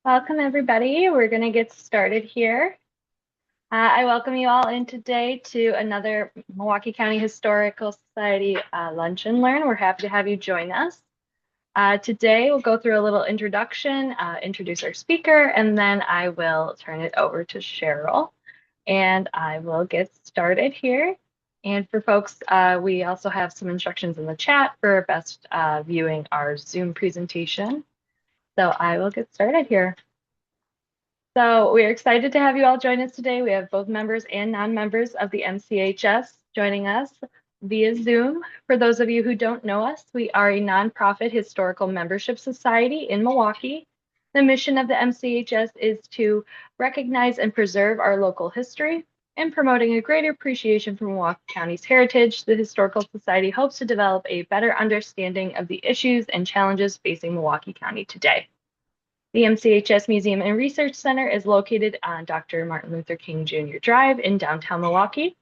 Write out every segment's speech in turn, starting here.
Welcome, everybody. We're going to get started here. I welcome you all in today to another Milwaukee County Historical Society Lunch and Learn. We're happy to have you join us. Today, we'll go through a little introduction, introduce our speaker, and then I will turn it over to Cheryl, and I will get started here. And for folks, we also have some instructions in the chat for best viewing our Zoom presentation. So I will get started here. So we're excited to have you all join us today. We have both members and non-members of the MCHS joining us via Zoom. For those of you who don't know us, we are a nonprofit historical membership society in Milwaukee. The mission of the MCHS is to recognize and preserve our local history. In promoting a greater appreciation for Milwaukee County's heritage, the Historical Society hopes to develop a better understanding of the issues and challenges facing Milwaukee County today. The MCHS Museum and Research Center is located on Dr. Martin Luther King Jr. Drive in downtown Milwaukee.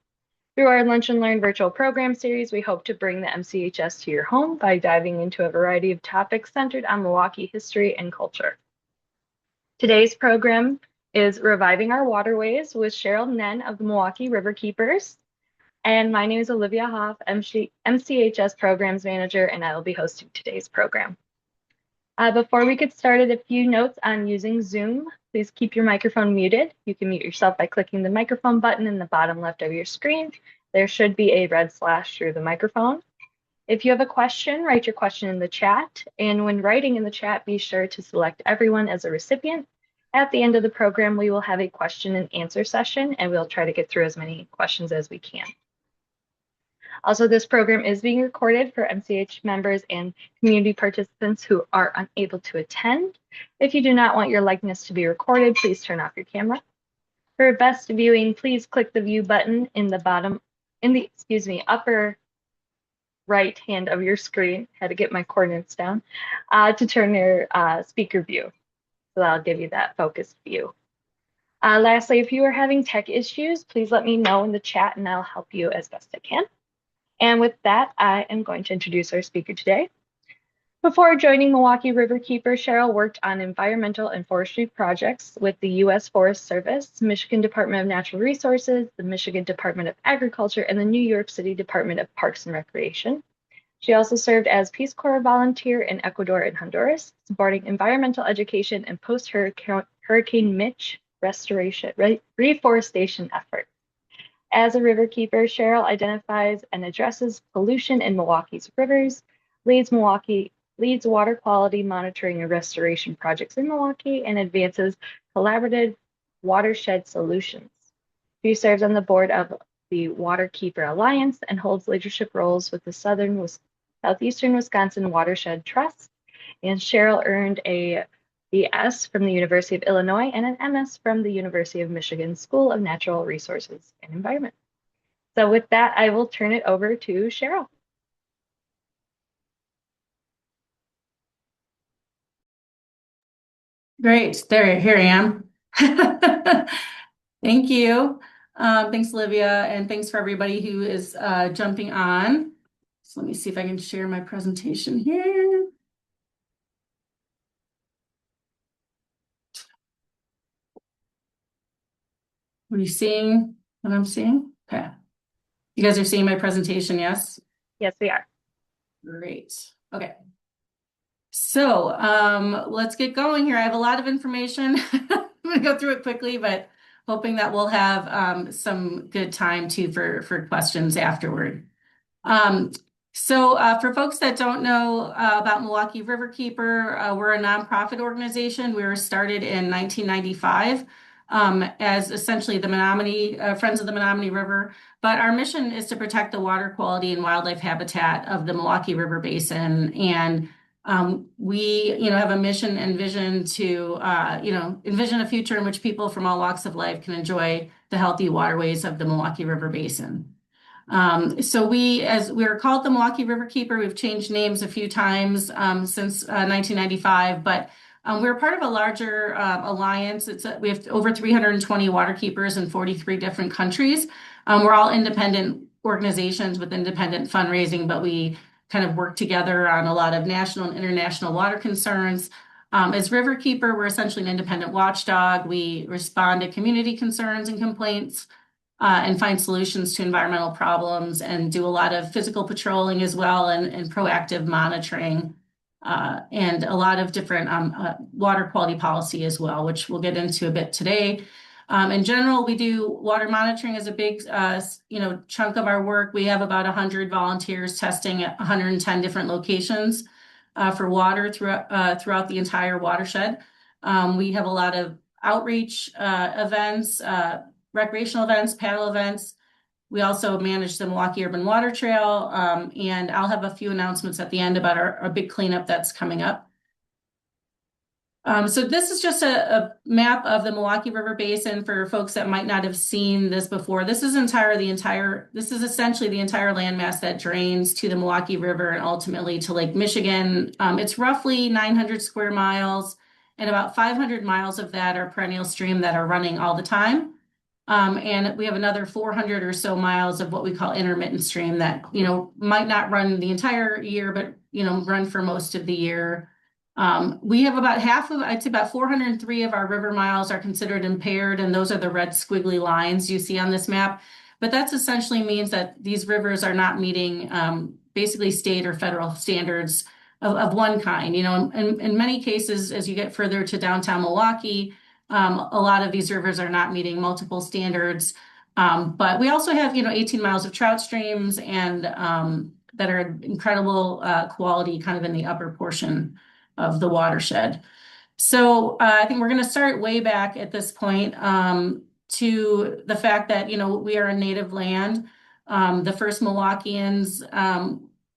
Through our Lunch and Learn virtual program series, we hope to bring the MCHS to your home by diving into a variety of topics centered on Milwaukee history and culture. Today's program is Reviving Our Waterways with Cheryl Nen of the Milwaukee Riverkeepers. And my name is Olivia Hoff, MCHS Programs Manager, and I will be hosting today's program. Before we get started, a few notes on using Zoom. Please keep your microphone muted. You can mute yourself by clicking the microphone button in the bottom left of your screen. There should be a red slash through the microphone. If you have a question, write your question in the chat. And when writing in the chat, be sure to select everyone as a recipient. At the end of the program, we will have a question and answer session, and we'll try to get through as many questions as we can. Also, this program is being recorded for MCH members and community participants who are unable to attend. If you do not want your likeness to be recorded, please turn off your camera. For best viewing, please click the view button in the upper right hand of your screen. Had to get my coordinates down to turn your speaker view. So that'll give you that focused view. Lastly, if you are having tech issues, please let me know in the chat and I'll help you as best I can. And with that, I am going to introduce our speaker today. Before joining Milwaukee Riverkeeper, Cheryl worked on environmental and forestry projects with the U.S. Forest Service, Michigan Department of Natural Resources, the Michigan Department of Agriculture, and the New York City Department of Parks and Recreation. She also served as Peace Corps volunteer in Ecuador and Honduras, supporting environmental education and post-Hurricane Mitch reforestation efforts. As a riverkeeper, Cheryl identifies and addresses pollution in Milwaukee's rivers, leads water quality monitoring and restoration projects in Milwaukee, and advances collaborative watershed solutions. She serves on the board of the Waterkeeper Alliance and holds leadership roles with the Southeastern Wisconsin Watershed Trust. And Cheryl earned a BS from the University of Illinois and an MS from the University of Michigan School of Natural Resources and Environment. So with that, I will turn it over to Cheryl. Great. Here I am. Thank you. Thanks, Olivia, and thanks for everybody who is jumping on. So let me see if I can share my presentation here. Are you seeing what I'm seeing? Okay. You guys are seeing my presentation, yes? Yes, we are. Great. Okay. So let's get going here. I have a lot of information. I'm going to go through it quickly, but hoping that we'll have some good time too for questions afterward. So for folks that don't know about Milwaukee Riverkeeper, we're a nonprofit organization. We were started in 1995 as essentially the Menominee Friends of the Menominee River. But our mission is to protect the water quality and wildlife habitat of the Milwaukee River Basin. And we, have a mission and vision to, envision a future in which people from all walks of life can enjoy the healthy waterways of the Milwaukee River Basin. So as we are called the Milwaukee Riverkeeper, we've changed names a few times since 1995, but we're part of a larger alliance. We have over 320 waterkeepers in 43 different countries. We're all independent organizations with independent fundraising, but we kind of work together on a lot of national and international water concerns. As Riverkeeper, we're essentially an independent watchdog. We respond to community concerns and complaints and find solutions to environmental problems and do a lot of physical patrolling as well and proactive monitoring and a lot of different water quality policy as well, which we'll get into a bit today. In general, we do water monitoring as a big chunk of our work. We have about 100 volunteers testing at 110 different locations for water throughout the entire watershed. We have a lot of outreach events, recreational events, paddle events. We also manage the Milwaukee Urban Water Trail, and I'll have a few announcements at the end about our big cleanup that's coming up. So this is just a map of the Milwaukee River Basin for folks that might not have seen this before. This is essentially the entire landmass that drains to the Milwaukee River and ultimately to Lake Michigan. It's roughly 900 square miles, and about 500 miles of that are perennial stream that are running all the time. And we have another 400 or so miles of what we call intermittent stream that, might not run the entire year, but, run for most of the year. We have I'd say about 403 of our river miles are considered impaired, and those are the red squiggly lines you see on this map. But that essentially means that these rivers are not meeting basically state or federal standards of one kind. In many cases, as you get further to downtown Milwaukee, a lot of these rivers are not meeting multiple standards. But we also have, 18 miles of trout streams and that are incredible quality kind of in the upper portion of the watershed. So I think we're going to start way back at this point to the fact that, we are a native land. The first Milwaukeeans,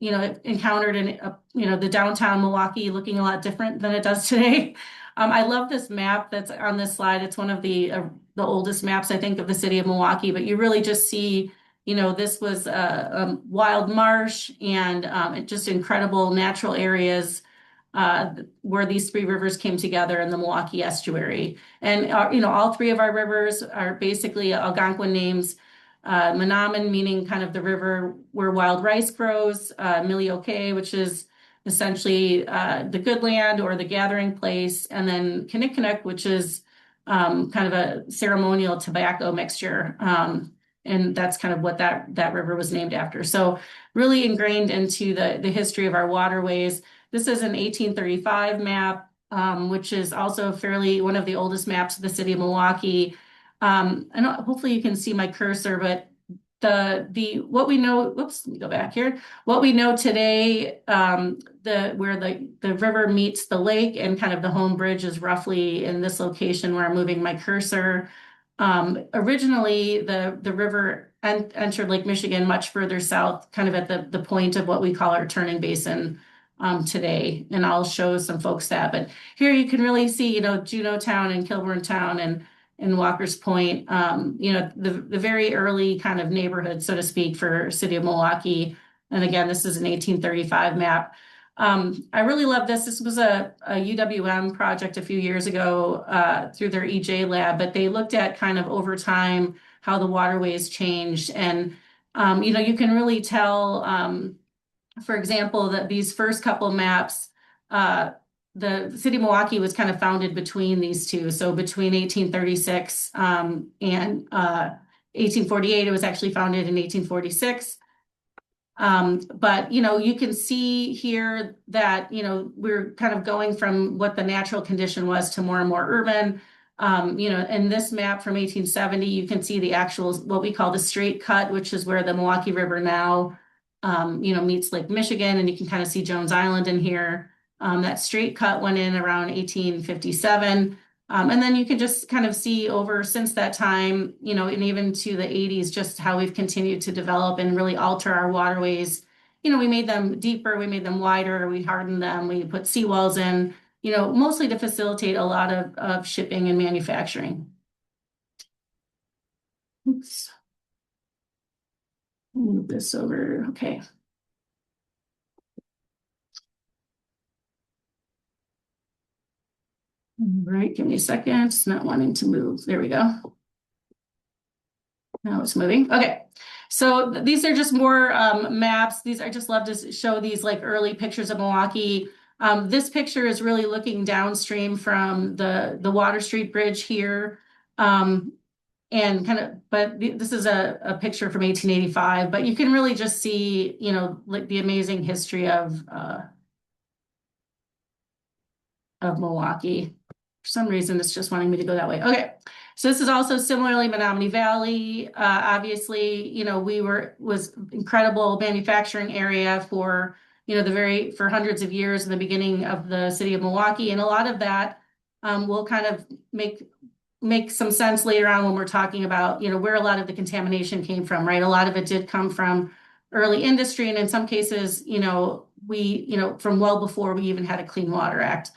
encountered the downtown Milwaukee looking a lot different than it does today. I love this map that's on this slide. It's one of the oldest maps, I think, of the city of Milwaukee, but you really just see, this was a wild marsh and just incredible natural areas where these three rivers came together in the Milwaukee estuary. And, all three of our rivers are basically Algonquin names. Menominee, meaning kind of the river where wild rice grows, Milwaukee, which is essentially the good land or the gathering place, and then Kinnickinnick, which is kind of a ceremonial tobacco mixture. And that's kind of what that river was named after. So really ingrained into the history of our waterways. This is an 1835 map, which is also one of the oldest maps of the city of Milwaukee. And hopefully you can see my cursor, but what we know, let me go back here. What we know today, where the river meets the lake and kind of the home bridge is roughly in this location where I'm moving my cursor. Originally, the river entered Lake Michigan much further south, kind of at the point of what we call our turning basin today. And I'll show some folks that. But here you can really see, Juneautown and Kilburn Town and Walker's Point, the very early kind of neighborhood, so to speak, for city of Milwaukee. And again, this is an 1835 map. I really love this. This was a UWM project a few years ago through their EJ lab, but they looked at kind of over time how the waterways changed. And, you can really tell, for example, that these first couple maps, the city of Milwaukee was kind of founded between these two. So between 1836 and 1848, it was actually founded in 1846. But, you can see here that, we're kind of going from what the natural condition was to more and more urban. In this map from 1870, you can see the actual, what we call the straight cut, which is where the Milwaukee River now, meets Lake Michigan. And you can kind of see Jones Island in here. That straight cut went in around 1857. And then you can just kind of see over since that time, and even to the 80s, just how we've continued to develop and really alter our waterways. We made them deeper, we made them wider, we hardened them, we put seawalls in, mostly to facilitate a lot of shipping and manufacturing. Oops. Move this over, okay. All right, give me a second. It's not wanting to move. There we go. Now it's moving. Okay. So these are just more maps. I just love to show these like early pictures of Milwaukee. This picture is really looking downstream from the Water Street Bridge here. And but this is a picture from 1885, but you can really just see, like the amazing history of Milwaukee. For some reason, it's just wanting me to go that way. Okay, so this is also similarly Menominee Valley. Obviously, was incredible manufacturing area for for hundreds of years in the beginning of the city of Milwaukee, and a lot of that will kind of make some sense later on when we're talking about where a lot of the contamination came from, right? A lot of it did come from early industry, and in some cases, from well before we even had a Clean Water Act.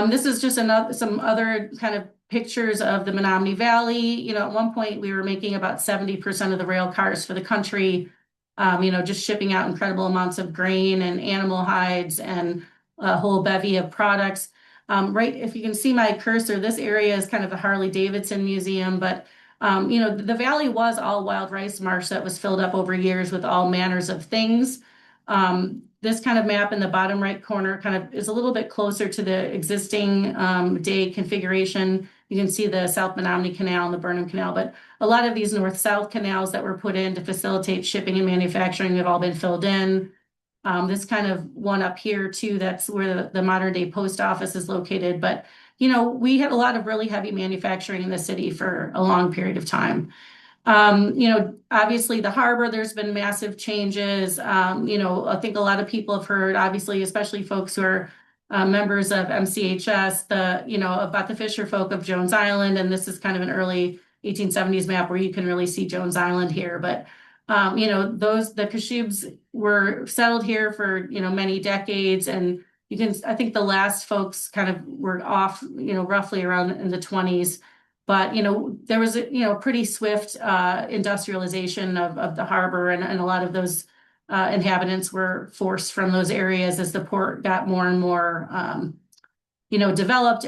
This is just some other kind of pictures of the Menominee Valley. At one point we were making about 70% of the rail cars for the country, just shipping out incredible amounts of grain and animal hides and a whole bevy of products. Right, if you can see my cursor, this area is kind of the Harley-Davidson Museum, but the valley was all wild rice marsh that was filled up over years with all manners of things. This kind of map in the bottom right corner kind of is a little bit closer to the existing day configuration. You can see the South Menominee Canal and the Burnham Canal, but a lot of these north-south canals that were put in to facilitate shipping and manufacturing have all been filled in. This kind of one up here too, that's where the modern day post office is located. But, we had a lot of really heavy manufacturing in the city for a long period of time. Obviously the harbor, there's been massive changes. I think a lot of people have heard, obviously, especially folks who are members of MCHS, about the fisher folk of Jones Island. And this is kind of an early 1870s map where you can really see Jones Island here. But, the Kashubs were settled here for, many decades. And I think the last folks kind of were off, roughly around in the 20s. But, there was a pretty swift industrialization of the harbor, and a lot of those inhabitants were forced from those areas as the port got more and more, developed.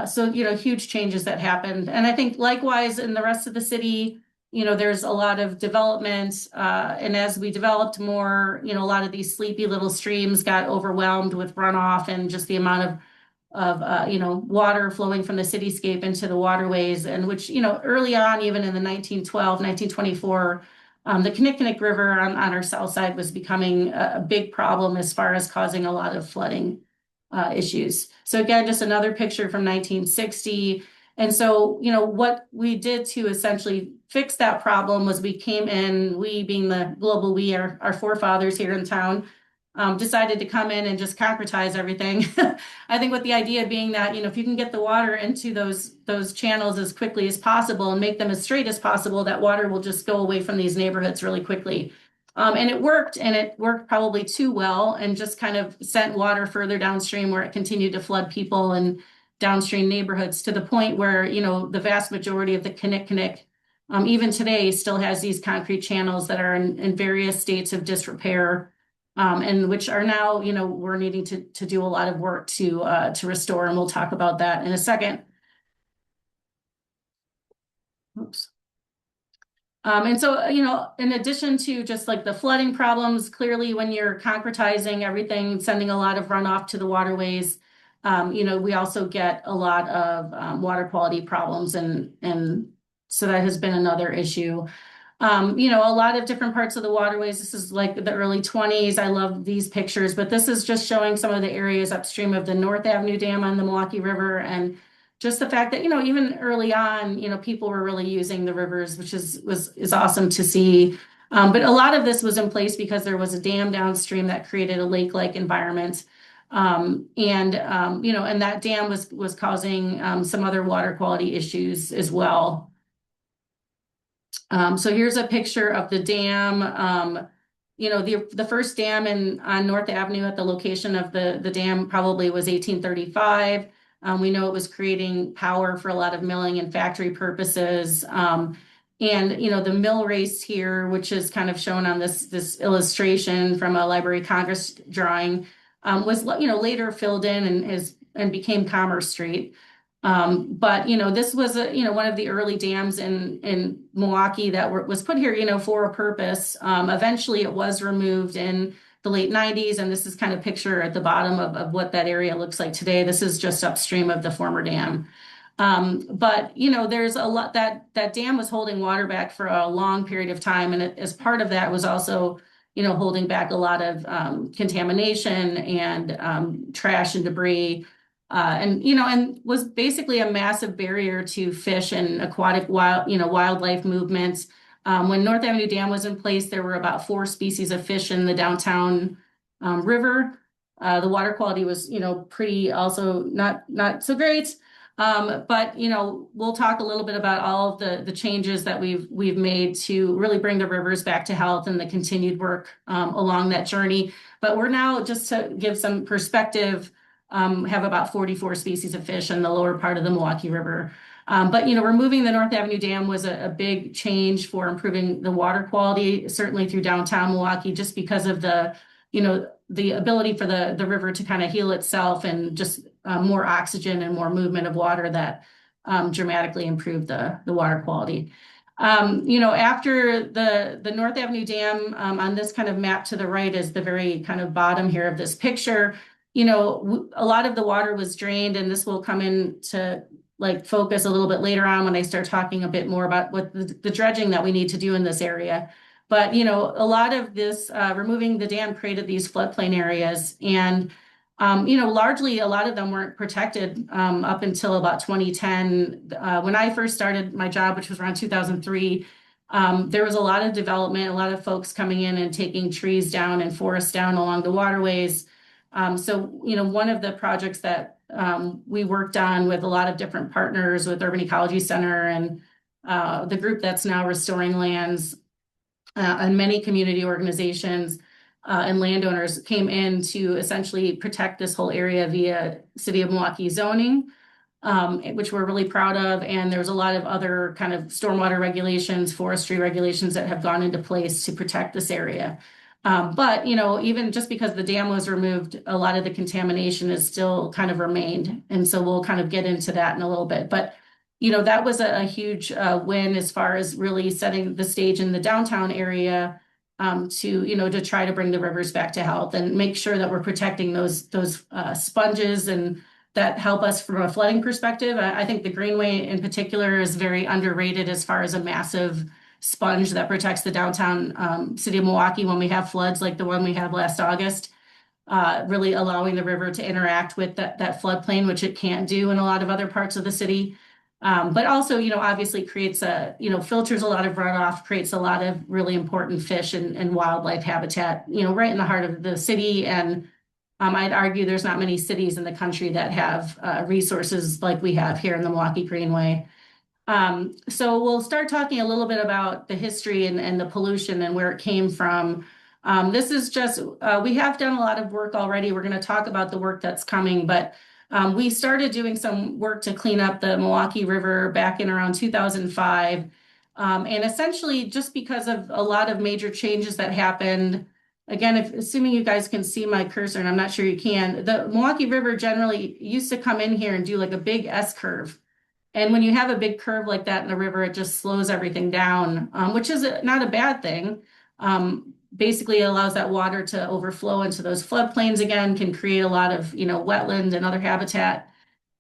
So, huge changes that happened. And I think likewise in the rest of the city, there's a lot of development. And as we developed more, a lot of these sleepy little streams got overwhelmed with runoff and just the amount of water flowing from the cityscape into the waterways, and which, early on, even in the 1912, 1924, the Kinnickinnic River on our south side was becoming a big problem as far as causing a lot of flooding issues. So again, just another picture from 1960. And so, what we did to essentially fix that problem was we came in, we being the global we, our forefathers here in town, decided to come in and just concretize everything. I think with the idea being that, if you can get the water into those channels as quickly as possible and make them as straight as possible, that water will just go away from these neighborhoods really quickly. And it worked probably too well, and just kind of sent water further downstream where it continued to flood people and downstream neighborhoods, to the point where, the vast majority of the Kinnickinnic, even today, still has these concrete channels that are in various states of disrepair. And which are now, we're needing to do a lot of work to restore, and we'll talk about that in a second. Oops. And so, in addition to just like the flooding problems, clearly when you're concretizing everything, sending a lot of runoff to the waterways, we also get a lot of water quality problems, and so that has been another issue. A lot of different parts of the waterways. This is like the early 20s. I love these pictures, but this is just showing some of the areas upstream of the North Avenue Dam on the Milwaukee River, and just the fact that, even early on, people were really using the rivers, which is awesome to see. But a lot of this was in place because there was a dam downstream that created a lake-like environment. And that dam was causing some other water quality issues as well. So here's a picture of the dam. The first dam on North Avenue at the location of the dam probably was 1835. We know it was creating power for a lot of milling and factory purposes. And the mill race here, which is kind of shown on this illustration from a Library of Congress drawing, was later filled in and became Commerce Street. But this was one of the early dams in Milwaukee that was put here for a purpose. Eventually it was removed in the late 90s. And this is kind of picture at the bottom of what that area looks like today. This is just upstream of the former dam. But there's a lot that dam was holding water back for a long period of time. And as part of that was also, holding back a lot of contamination and trash and debris. And was basically a massive barrier to fish and aquatic wildlife movements. When North Avenue Dam was in place, there were about 4 species of fish in the downtown river. The water quality was, pretty also not so great. But we'll talk a little bit about all of the changes that we've made to really bring the rivers back to health and the continued work along that journey. But we're now, just to give some perspective, have about 44 species of fish in the lower part of the Milwaukee River. But removing the North Avenue Dam was a big change for improving the water quality, certainly through downtown Milwaukee, just because of the ability for the river to kind of heal itself and just more oxygen and more movement of water that dramatically improved the water quality. After the North Avenue Dam, on this kind of map to the right is the very kind of bottom here of this picture. A lot of the water was drained, and this will come into focus a little bit later on when I start talking a bit more about what the dredging that we need to do in this area. But, a lot of this, removing the dam created these floodplain areas. And, largely a lot of them weren't protected up until about 2010. When I first started my job, which was around 2003, there was a lot of development, a lot of folks coming in and taking trees down and forests down along the waterways. So, one of the projects that we worked on with a lot of different partners with Urban Ecology Center and the group that's now restoring lands, and many community organizations and landowners came in to essentially protect this whole area via City of Milwaukee zoning, which we're really proud of. And there's a lot of other kind of stormwater regulations, forestry regulations that have gone into place to protect this area. But, even just because the dam was removed, a lot of the contamination is still kind of remained. And so we'll kind of get into that in a little bit. But that was a huge win as far as really setting the stage in the downtown area to try to bring the rivers back to health and make sure that we're protecting those sponges and that help us from a flooding perspective. I think the Greenway in particular is very underrated as far as a massive sponge that protects the downtown city of Milwaukee when we have floods like the one we had last August. Really allowing the river to interact with that floodplain, which it can't do in a lot of other parts of the city. But also, obviously creates filters a lot of runoff, creates a lot of really important fish and wildlife habitat, right in the heart of the city. And I'd argue there's not many cities in the country that have resources like we have here in the Milwaukee Greenway. So we'll start talking a little bit about the history and the pollution and where it came from. This is just, we have done a lot of work already. We're going to talk about the work that's coming, but we started doing some work to clean up the Milwaukee River back in around 2005. And essentially, just because of a lot of major changes that happened, again, assuming you guys can see my cursor, and I'm not sure you can, the Milwaukee River generally used to come in here and do like a big S curve. And when you have a big curve like that in the river, it just slows everything down, which is not a bad thing. Basically allows that water to overflow into those floodplains again, can create a lot of, wetland and other habitat.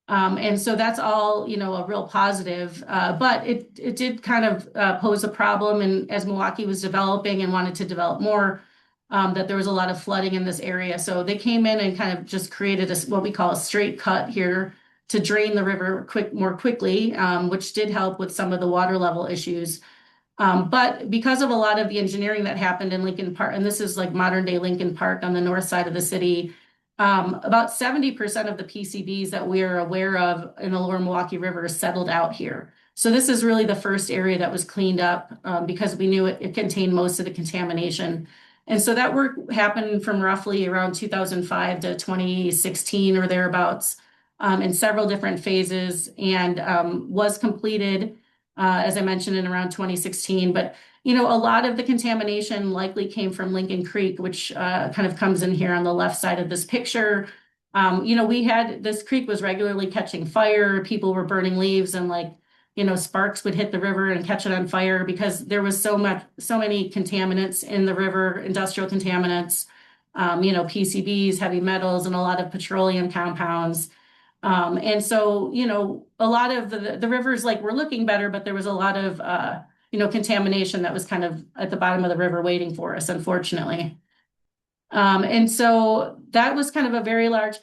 And so that's all, a real positive. But it did kind of pose a problem. And as Milwaukee was developing and wanted to develop more, that there was a lot of flooding in this area. So they came in and kind of just created what we call a straight cut here to drain the river more quickly, which did help with some of the water level issues. But because of a lot of the engineering that happened in Lincoln Park, and this is like modern day Lincoln Park on the north side of the city, about 70% of the PCBs that we are aware of in the lower Milwaukee River settled out here. So this is really the first area that was cleaned up because we knew it contained most of the contamination. And so that work happened from roughly around 2005 to 2016 or thereabouts in several different phases and was completed as I mentioned, in around 2016. But, a lot of the contamination likely came from Lincoln Creek, which kind of comes in here on the left side of this picture. This creek was regularly catching fire. People were burning leaves and sparks would hit the river and catch it on fire because there was so many contaminants in the river, industrial contaminants. PCBs, heavy metals, and a lot of petroleum compounds. And so, a lot of the rivers like were looking better, but there was a lot of, contamination that was kind of at the bottom of the river waiting for us, unfortunately. And so that was kind of a very large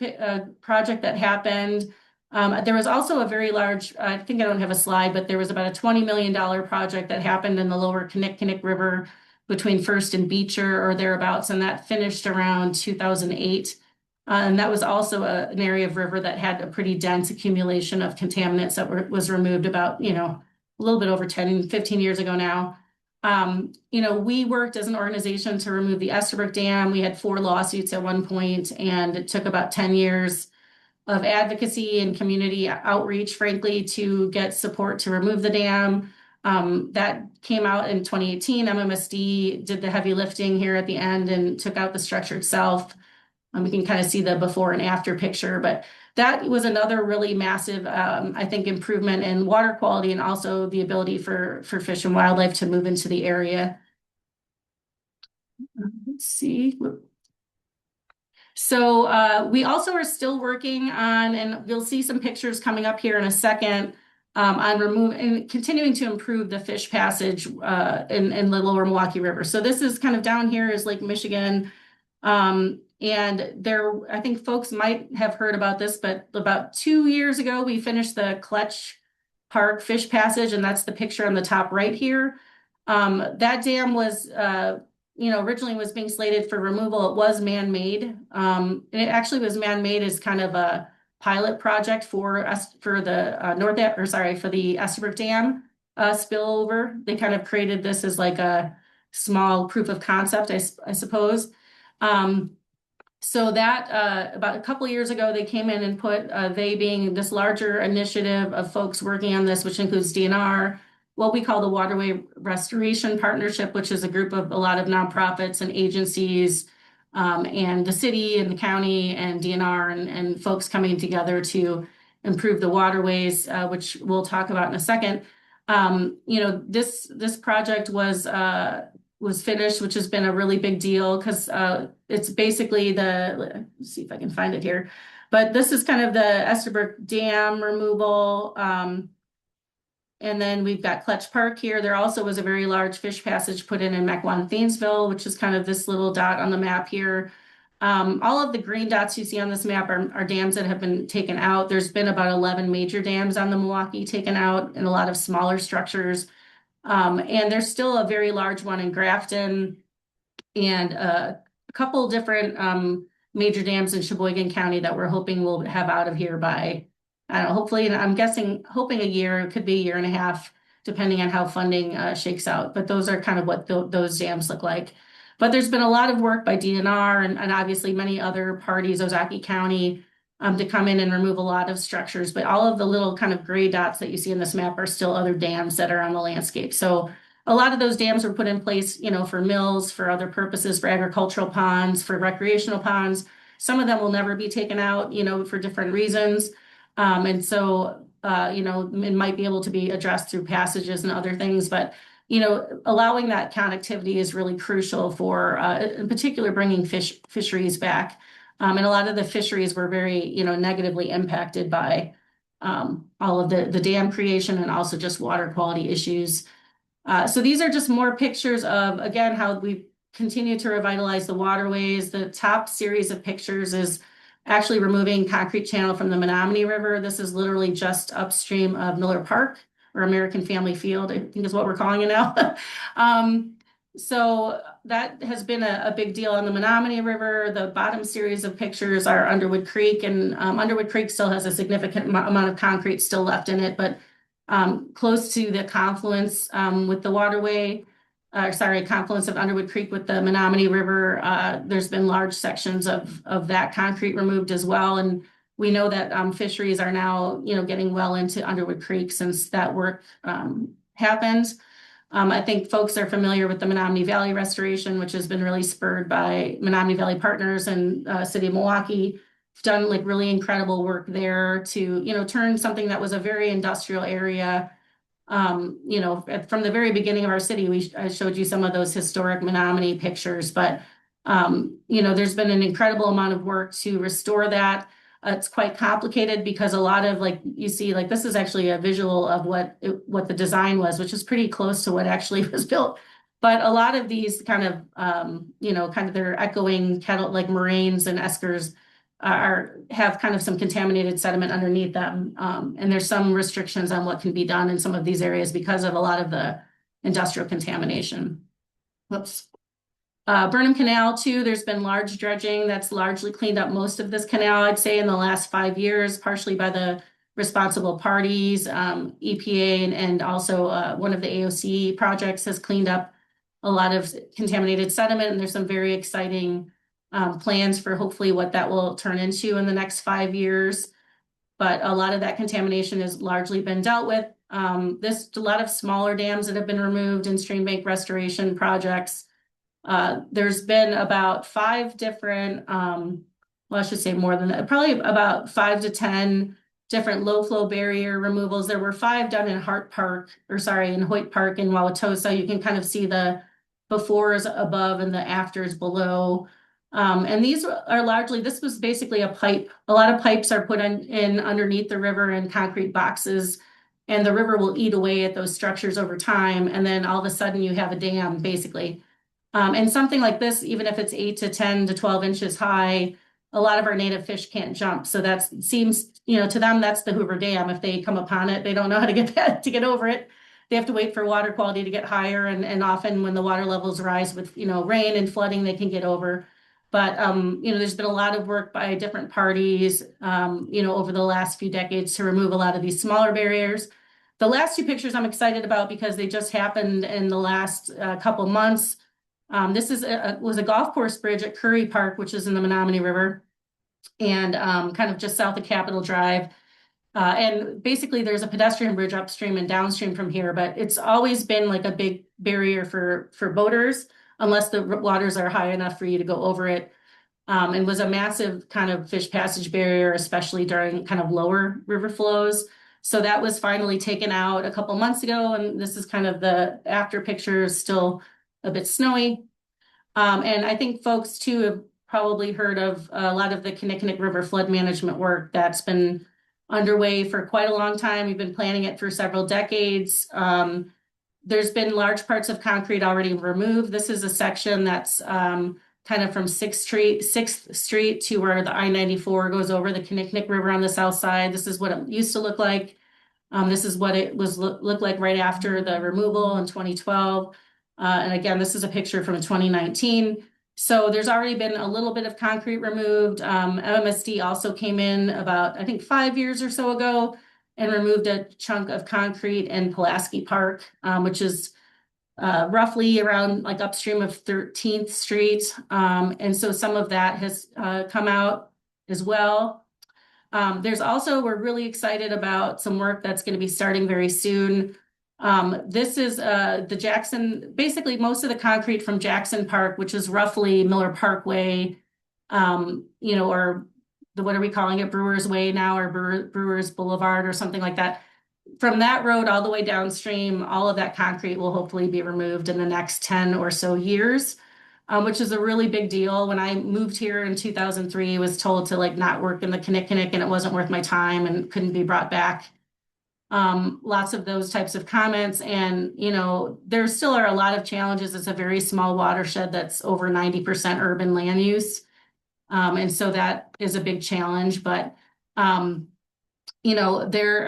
project that happened. There was also a very large, I think I don't have a slide, but there was about a $20 million project that happened in the lower Kinnick River between First and Beecher or thereabouts, and that finished around 2008. And that was also an area of river that had a pretty dense accumulation of contaminants that was removed about, a little bit over 10, 15 years ago now. We worked as an organization to remove the Estabrook Dam. We had 4 lawsuits at one point, and it took about 10 years of advocacy and community outreach, frankly, to get support to remove the dam. That came out in 2018. MMSD did the heavy lifting here at the end and took out the structure itself. We can kind of see the before and after picture, but that was another really massive, I think, improvement in water quality and also the ability for fish and wildlife to move into the area. Let's see. So we also are still working on, and you'll see some pictures coming up here in a second, on removing and continuing to improve the fish passage in the lower Milwaukee River. So this is kind of down here is Lake Michigan. And there, I think folks might have heard about this, but about 2 years ago, we finished the Kletch Park Fish Passage, and that's the picture on the top right here. That dam was, originally was being slated for removal. It was man-made. And it actually was man-made as kind of a pilot project for us for the for the Estabrook Dam spillover. They kind of created this as like a small proof of concept, I suppose. So that about a couple of years ago, they came in and put, they being this larger initiative of folks working on this, which includes DNR, what we call the Waterway Restoration Partnership, which is a group of a lot of nonprofits and agencies, and the city and the county and DNR and folks coming together to improve the waterways, which we'll talk about in a second. This project was finished, which has been a really big deal because it's basically let's see if I can find it here, but this is kind of the Estabrook Dam removal. And then we've got Kletch Park here. There also was a very large fish passage put in Mequon-Thiensville, which is kind of this little dot on the map here. All of the green dots you see on this map are dams that have been taken out. There's been about 11 major dams on the Milwaukee taken out and a lot of smaller structures. And there's still a very large one in Grafton and a couple different major dams in Sheboygan County that we're hoping we'll have out of here by, I don't know, hopefully, and I'm hoping a year, it could be a year and a half, depending on how funding shakes out. But those are kind of what those dams look like. But there's been a lot of work by DNR and obviously many other parties, Ozaukee County, to come in and remove a lot of structures, but all of the little kind of gray dots that you see in this map are still other dams that are on the landscape. So a lot of those dams were put in place, for mills, for other purposes, for agricultural ponds, for recreational ponds. Some of them will never be taken out, for different reasons. And so, it might be able to be addressed through passages and other things, but allowing that connectivity is really crucial for, in particular, bringing fisheries back. And a lot of the fisheries were very, negatively impacted by all of the dam creation and also just water quality issues. So these are just more pictures of, again, how we continue to revitalize the waterways. The top series of pictures is actually removing concrete channel from the Menominee River. This is literally just upstream of Miller Park, or American Family Field, I think is what we're calling it now. So that has been a big deal on the Menominee River. The bottom series of pictures are Underwood Creek, and Underwood Creek still has a significant amount of concrete still left in it, but close to the confluence with the waterway, confluence of Underwood Creek with the Menominee River, there's been large sections of that concrete removed as well. And we know that fisheries are now, getting well into Underwood Creek since that work happened. I think folks are familiar with the Menominee Valley restoration, which has been really spurred by Menominee Valley Partners and City of Milwaukee. We've done like really incredible work there to, turn something that was a very industrial area. From the very beginning of our city, I showed you some of those historic Menominee pictures, but There's been an incredible amount of work to restore that. It's quite complicated because a lot of like you see, like this is actually a visual of what the design was, which is pretty close to what actually was built. But a lot of these kind of kind of they're echoing kettle like moraines and eskers have kind of some contaminated sediment underneath them. And there's some restrictions on what can be done in some of these areas because of a lot of the industrial contamination. Whoops. Burnham Canal too, there's been large dredging that's largely cleaned up most of this canal, I'd say, in the last 5 years, partially by the responsible parties. EPA and also one of the AOC projects has cleaned up a lot of contaminated sediment, and there's some very exciting plans for hopefully what that will turn into in the next 5 years. But a lot of that contamination has largely been dealt with. There's a lot of smaller dams that have been removed in stream bank restoration projects. There's been about 5 different, well, I should say more than that, probably about 5 to 10 different low flow barrier removals. There were 5 done in Hoyt Park in Wauwatosa. You can kind of see the befores above and the afters below. And these are largely, this was basically a pipe. A lot of pipes are put in underneath the river in concrete boxes, and the river will eat away at those structures over time. And then all of a sudden you have a dam, basically. And something like this, even if it's 8 to 10 to 12 inches high, a lot of our native fish can't jump. So that seems, to them, that's the Hoover Dam. If they come upon it, they don't know how to get over it. They have to wait for water quality to get higher. And often when the water levels rise with, rain and flooding, they can get over. But, there's been a lot of work by different parties, over the last few decades to remove a lot of these smaller barriers. The last 2 pictures I'm excited about because they just happened in the last couple months. This was a golf course bridge at Curry Park, which is in the Menominee River, and kind of just south of Capitol Drive. And basically there's a pedestrian bridge upstream and downstream from here, but it's always been like a big barrier for boaters, unless the waters are high enough for you to go over it. And was a massive kind of fish passage barrier, especially during kind of lower river flows. So that was finally taken out a couple months ago, and this is kind of the after pictures, still a bit snowy. And I think folks too have probably heard of a lot of the Kinnickinnic River flood management work that's been underway for quite a long time. We've been planning it for several decades. There's been large parts of concrete already removed. This is a section that's kind of from 6th Street to where the I-94 goes over the Kinnickinnic River on the south side. This is what it used to look like. This is what it was looked like right after the removal in 2012. And again, this is a picture from 2019. So there's already been a little bit of concrete removed. MMSD also came in about, I think, 5 years or so ago and removed a chunk of concrete in Pulaski Park, which is roughly around like upstream of 13th Street. And so some of that has come out as well. There's also, we're really excited about some work that's going to be starting very soon. This is the Jackson, basically most of the concrete from Jackson Park, which is roughly Miller Parkway, or what are we calling it? Brewers Way now, or Brewers Boulevard or something like that. From that road all the way downstream, all of that concrete will hopefully be removed in the next 10 or so years, which is a really big deal. When I moved here in 2003, I was told to like not work in the Kinnickinnic and it wasn't worth my time and couldn't be brought back. Lots of those types of comments. And, there still are a lot of challenges. It's a very small watershed that's over 90% urban land use. And so that is a big challenge. But, there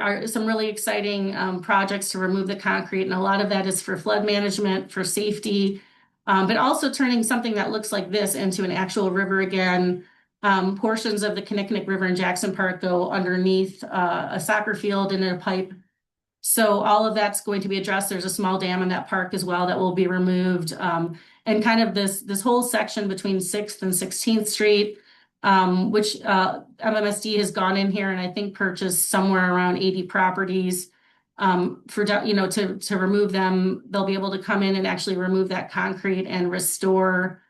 are some really exciting projects to remove the concrete. And a lot of that is for flood management, for safety, but also turning something that looks like this into an actual river again. Portions of the Kinnickinnic River in Jackson Park go underneath a soccer field and in a pipe. So all of that's going to be addressed. There's a small dam in that park as well that will be removed. And kind of this whole section between 6th and 16th Street, which MMSD has gone in here and I think purchased somewhere around 80 properties to remove them. They'll be able to come in and actually remove that concrete and restore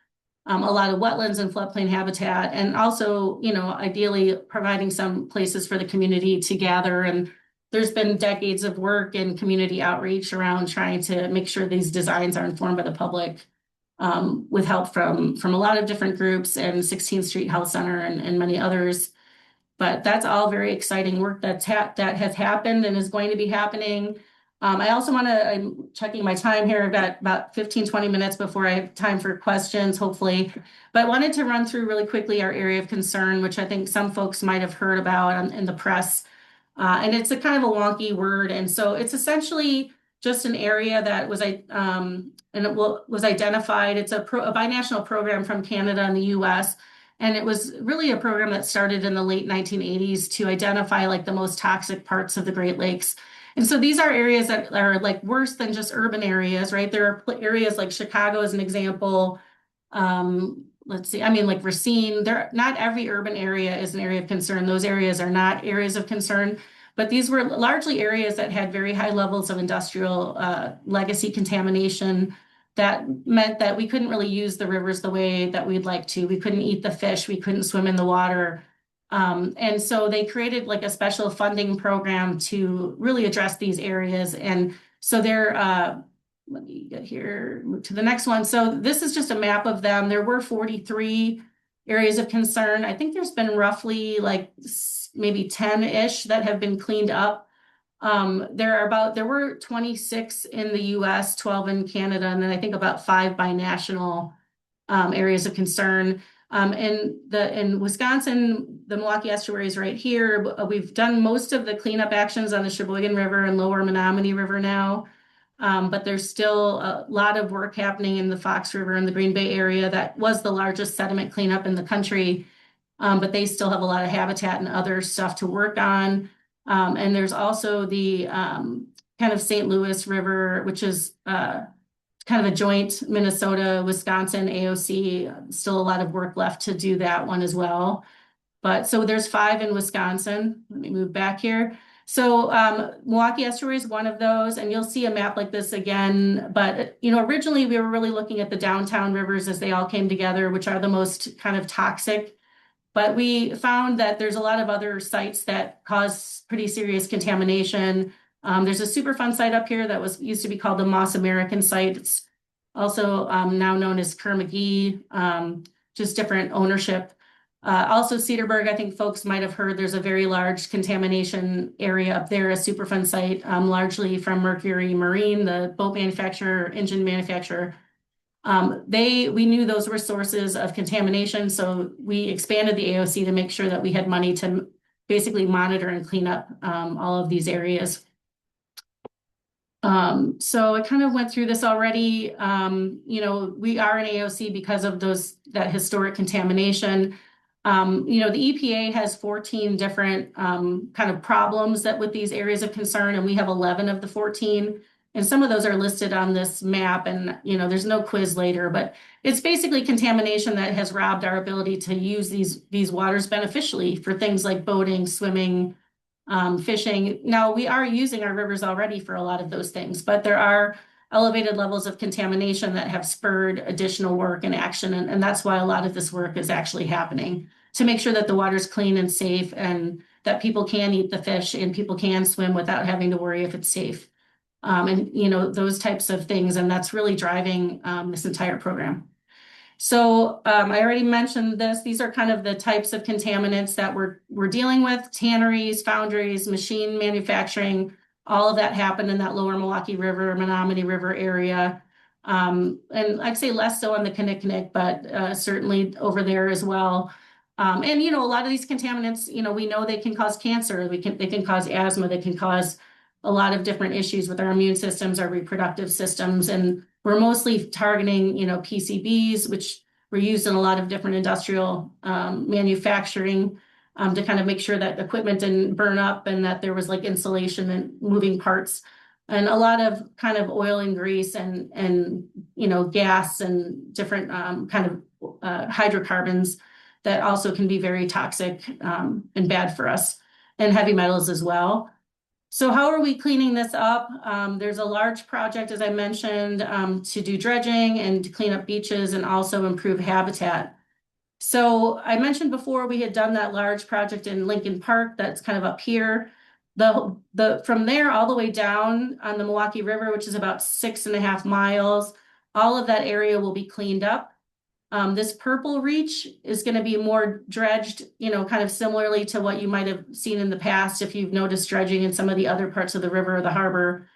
a lot of wetlands and floodplain habitat, and also, ideally providing some places for the community to gather. And there's been decades of work and community outreach around trying to make sure these designs are informed by the public. with help from a lot of different groups and 16th Street Health Center and many others. But that's all very exciting work that has happened and is going to be happening. I also I'm checking my time here. I've got about 15, 20 minutes before I have time for questions, hopefully. But I wanted to run through really quickly our area of concern, which I think some folks might have heard about in the press. And it's a kind of a wonky word. And so it's essentially just an area that was was identified. It's a binational program from Canada and the US. And it was really a program that started in the late 1980s to identify like the most toxic parts of the Great Lakes. And so these are areas that are like worse than just urban areas, right? There are areas like Chicago as an example. Let's see, I mean, like Racine, not every urban area is an area of concern. Those areas are not areas of concern, but these were largely areas that had very high levels of industrial legacy contamination. That meant that we couldn't really use the rivers the way that we'd like to. We couldn't eat the fish, we couldn't swim in the water. And so they created like a special funding program to really address these areas. And so let me get here, move to the next one. So this is just a map of them. There were 43 areas of concern. I think there's been roughly like maybe 10-ish that have been cleaned up. There were 26 in the US, 12 in Canada, and then I think about 5 binational areas of concern. In Wisconsin, the Milwaukee Estuary is right here. We've done most of the cleanup actions on the Sheboygan River and Lower Menominee River now. But there's still a lot of work happening in the Fox River and the Green Bay area. That was the largest sediment cleanup in the country, but they still have a lot of habitat and other stuff to work on. And there's also the kind of St. Louis River, which is kind of a joint Minnesota-Wisconsin AOC. Still a lot of work left to do that one as well. But so there's 5 in Wisconsin. Let me move back here. So Milwaukee Estuary is one of those, and you'll see a map like this again. But originally we were really looking at the downtown rivers as they all came together, which are the most kind of toxic. But we found that there's a lot of other sites that cause pretty serious contamination. There's a Superfund site up here that used to be called the Moss American site. It's also now known as Kerr-McGee, just different ownership. Also Cedarburg, I think folks might have heard there's a very large contamination area up there, a Superfund site, largely from Mercury Marine, the boat manufacturer, engine manufacturer. We knew those were sources of contamination, so we expanded the AOC to make sure that we had money to basically monitor and clean up all of these areas. So I kind of went through this already. We are an AOC because of that historic contamination. The EPA has 14 different kind of problems with these areas of concern, and we have 11 of the 14. And some of those are listed on this map, and there's no quiz later, but it's basically contamination that has robbed our ability to use these waters beneficially for things like boating, swimming, fishing. Now, we are using our rivers already for a lot of those things, but there are elevated levels of contamination that have spurred additional work and action, and that's why a lot of this work is actually happening to make sure that the water's clean and safe and that people can eat the fish and people can swim without having to worry if it's safe. Those types of things, and that's really driving this entire program. So I already mentioned this. These are kind of the types of contaminants that we're dealing with: tanneries, foundries, machine manufacturing. All of that happened in that lower Milwaukee River, Menominee River area. And I'd say less so on the Kinnickinnic, but certainly over there as well. And a lot of these contaminants, we know they can cause cancer. They can cause asthma. They can cause a lot of different issues with our immune systems, our reproductive systems, and we're mostly targeting, PCBs, which were used in a lot of different industrial manufacturing to kind of make sure that equipment didn't burn up and that there was like insulation and moving parts, and a lot of kind of oil and grease and gas and different kind of hydrocarbons that also can be very toxic and bad for us, and heavy metals as well. So how are we cleaning this up? There's a large project, as I mentioned, to do dredging and to clean up beaches and also improve habitat. So I mentioned before we had done that large project in Lincoln Park that's kind of up here. From there all the way down on the Milwaukee River, which is about 6.5 miles, All of that area will be cleaned up. This purple reach is going to be more dredged, kind of similarly to what you might have seen in the past if you've noticed dredging in some of the other parts of the river or the harbor.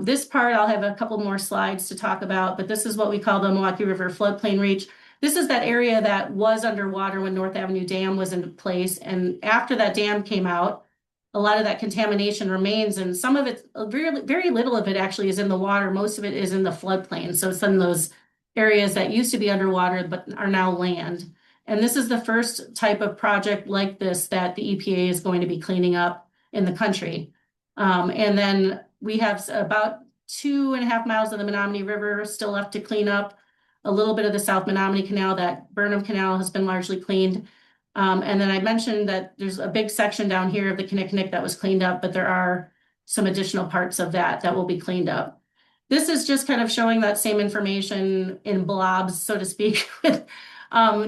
This part, I'll have a couple more slides to talk about, but this is what we call the Milwaukee River floodplain reach. This is that area that was underwater when North Avenue Dam was in place. And after that dam came out, a lot of that contamination remains, and some of it, very, very little of it actually is in the water. Most of it is in the floodplain. So it's in those areas that used to be underwater but are now land. And this is the first type of project like this that the EPA is going to be cleaning up in the country. And then we have about 2.5 miles of the Menominee River still left to clean up. A little bit of the South Menominee Canal, that Burnham Canal, has been largely cleaned. And then I mentioned that there's a big section down here of the Kinnickinnic that was cleaned up, but there are some additional parts of that will be cleaned up. This is just kind of showing that same information in blobs, so to speak, with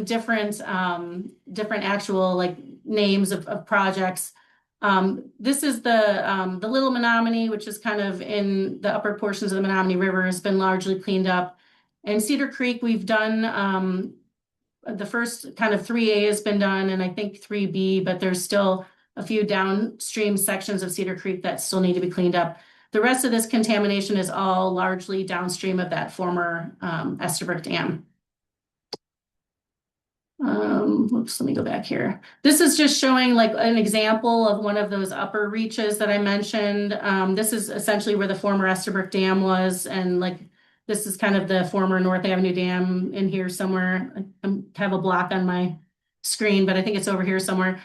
different actual like names of projects. This is the Little Menominee, which is kind of in the upper portions of the Menominee River, has been largely cleaned up. And Cedar Creek, we've done the first kind of 3A has been done, and I think 3B, but there's still a few downstream sections of Cedar Creek that still need to be cleaned up. The rest of this contamination is all largely downstream of that former Estabrook Dam. Oops, let me go back here. This is just showing like an example of one of those upper reaches that I mentioned. This is essentially where the former Estabrook Dam was, and like this is kind of the former North Avenue Dam in here somewhere. I have a block on my screen, but I think it's over here somewhere.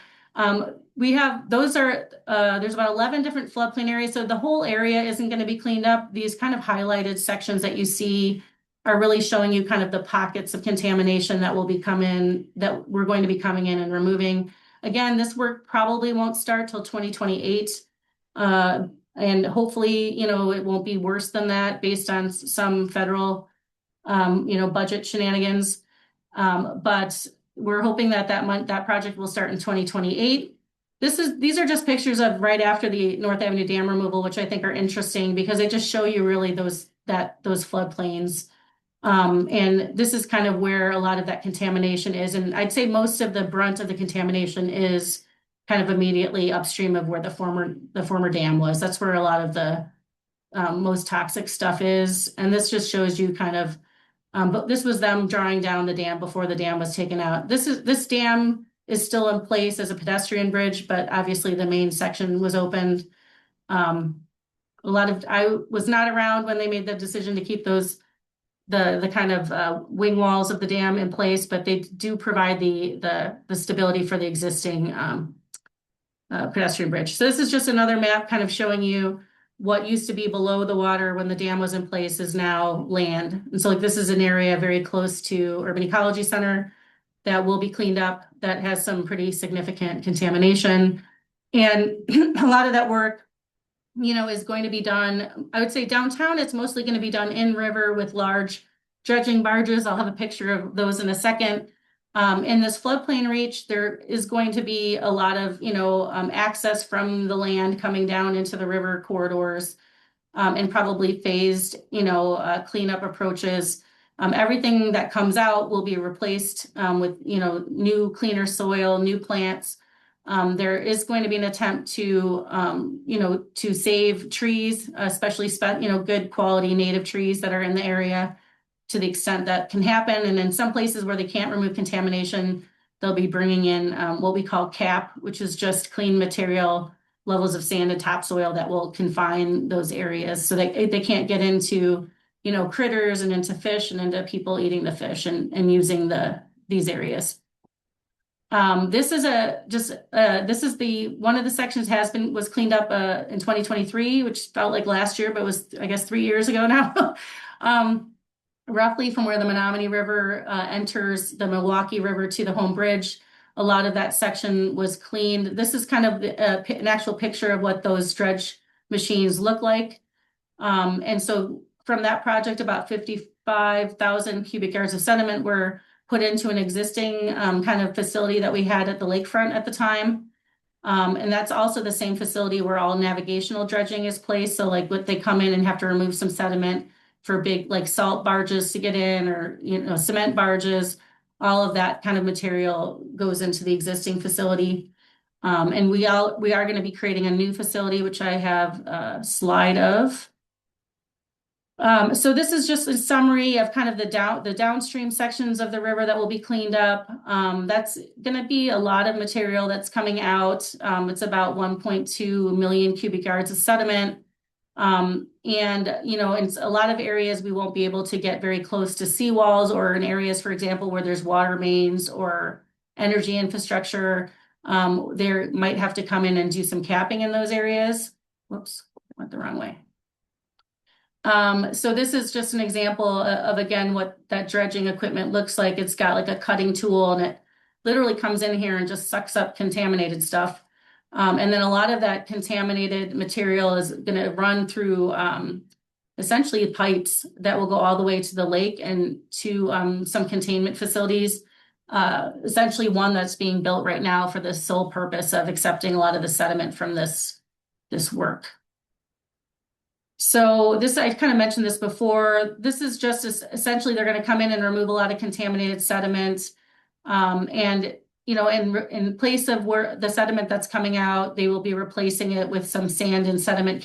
We have, there's about 11 different floodplain areas. So the whole area isn't going to be cleaned up. These kind of highlighted sections that you see are really showing you kind of the pockets of contamination that will be that we're going to be coming in and removing. Again, this work probably won't start till 2028. And hopefully, it won't be worse than that based on some federal, budget shenanigans. But we're hoping that project will start in 2028. These are just pictures of right after the North Avenue Dam removal, which I think are interesting because they just show you really those floodplains. And this is kind of where a lot of that contamination is. And I'd say most of the brunt of the contamination is kind of immediately upstream of where the former dam was. That's where a lot of the most toxic stuff is. And this just shows you kind of, but this was them drawing down the dam before the dam was taken out. This dam is still in place as a pedestrian bridge, but obviously the main section was opened. I was not around when they made the decision to keep the kind of wing walls of the dam in place, but they do provide the stability for the existing pedestrian bridge. So this is just another map kind of showing you what used to be below the water when the dam was in place is now land. And so like this is an area very close to Urban Ecology Center that will be cleaned up that has some pretty significant contamination. And a lot of that work, is going to be done. I would say downtown, it's mostly going to be done in river with large dredging barges. I'll have a picture of those in a second. In this floodplain reach, there is going to be a lot of, access from the land coming down into the river corridors, and probably phased, cleanup approaches. Everything that comes out will be replaced with, new cleaner soil, new plants. There is going to be an attempt to, to save trees, especially, good quality native trees that are in the area, to the extent that can happen. And in some places where they can't remove contamination, they'll be bringing in what we call CAP, which is just clean material, levels of sand and topsoil that will confine those areas so that they can't get into, critters and into fish and into people eating the fish and using these areas. This is one of the sections was cleaned up in 2023, which felt like last year, but was, I guess, 3 years ago now. Roughly from where the Menominee River enters the Milwaukee River to the Home Bridge. A lot of that section was cleaned. This is kind of an actual picture of what those dredge machines look like. And so from that project, about 55,000 cubic yards of sediment were put into an existing kind of facility that we had at the lakefront at the time. And that's also the same facility where all navigational dredging is placed. So like they come in and have to remove some sediment for big like salt barges to get in, or cement barges. All of that kind of material goes into the existing facility. And we are going to be creating a new facility, which I have a slide of. So this is just a summary of kind of the downstream sections of the river that will be cleaned up. That's going to be a lot of material that's coming out. It's about 1.2 million cubic yards of sediment. And, in a lot of areas, we won't be able to get very close to seawalls, or in areas, for example, where there's water mains or energy infrastructure, there might have to come in and do some capping in those areas. Whoops, went the wrong way. So this is just an example of, again, what that dredging equipment looks like. It's got like a cutting tool, and it literally comes in here and just sucks up contaminated stuff. And then a lot of that contaminated material is going to run through essentially pipes that will go all the way to the lake and to some containment facilities. Essentially one that's being built right now for the sole purpose of accepting a lot of the sediment from this work. So this, I kind of mentioned this before. This is just essentially they're going to come in and remove a lot of contaminated sediment. And, in place of where the sediment that's coming out, they will be replacing it with some sand and sediment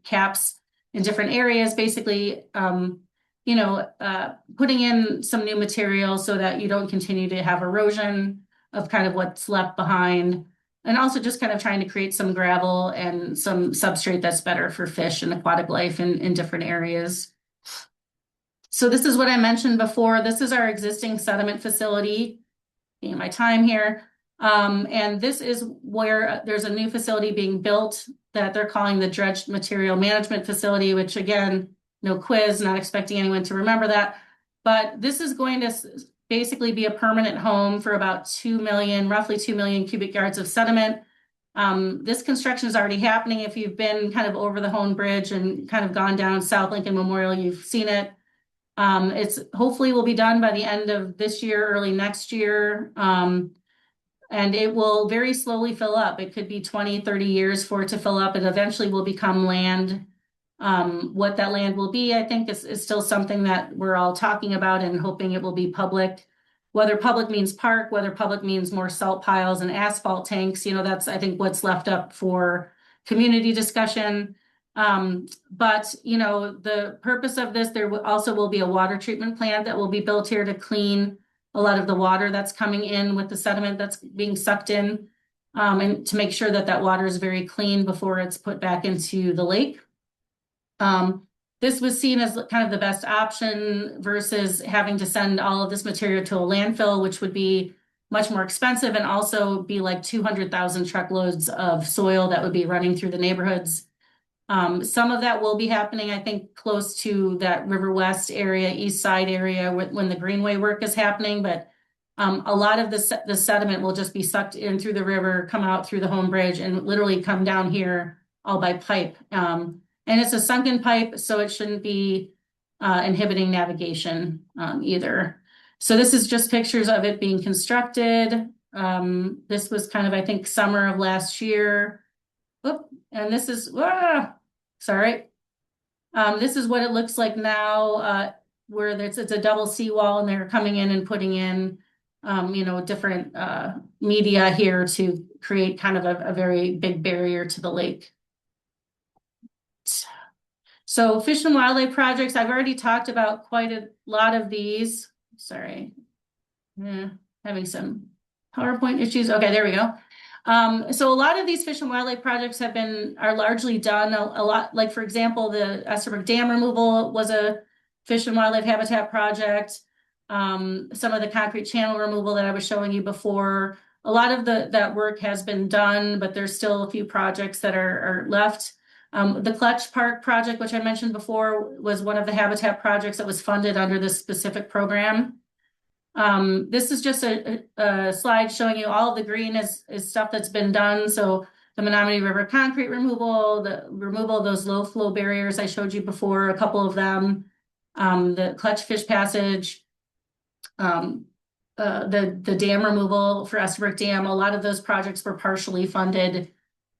caps in different areas, basically, putting in some new material so that you don't continue to have erosion of kind of what's left behind. And also just kind of trying to create some gravel and some substrate that's better for fish and aquatic life in different areas. So this is what I mentioned before. This is our existing sediment facility. In my time here. And this is where there's a new facility being built that they're calling the Dredged Material Management Facility, which again, no quiz, not expecting anyone to remember that. But this is going to basically be a permanent home for about roughly 2 million cubic yards of sediment. This construction is already happening. If you've been kind of over the Hone Bridge and kind of gone down South Lincoln Memorial, you've seen it. It's hopefully will be done by the end of this year, early next year. And it will very slowly fill up. It could be 20, 30 years for it to fill up, and eventually will become land. What that land will be, I think, is still something that we're all talking about and hoping it will be public. Whether public means park, whether public means more salt piles and asphalt tanks, that's, I think, what's left up for community discussion. But the purpose of this, there also will be a water treatment plant that will be built here to clean a lot of the water that's coming in with the sediment that's being sucked in, and to make sure that that water is very clean before it's put back into the lake. This was seen as kind of the best option versus having to send all of this material to a landfill, which would be much more expensive and also be like 200,000 truckloads of soil that would be running through the neighborhoods. Some of that will be happening, I think, close to that River West area, East Side area when the Greenway work is happening. But a lot of the sediment will just be sucked in through the river, come out through the Home Bridge, and literally come down here all by pipe. And it's a sunken pipe, so it shouldn't be inhibiting navigation either. So this is just pictures of it being constructed. This was kind of, I think, summer of last year. Oop, and this is, sorry. This is what it looks like now, where it's a double seawall, and they're coming in and putting in, different media here to create kind of a very big barrier to the lake. So fish and wildlife projects, I've already talked about quite a lot of these. Sorry, having some PowerPoint issues. Okay, there we go. So a lot of these fish and wildlife projects are largely done. A lot, like for example, the Estabrook Dam removal was a fish and wildlife habitat project. Some of the concrete channel removal that I was showing you before, a lot of that work has been done, but there's still a few projects that are left. The Clutch Park project, which I mentioned before, was one of the habitat projects that was funded under this specific program. This is just a slide showing you all of the green is stuff that's been done. So the Menominee River concrete removal, the removal of those low flow barriers I showed you before, a couple of them, the Clutch Fish Passage, the dam removal for Estabrook Dam. A lot of those projects were partially funded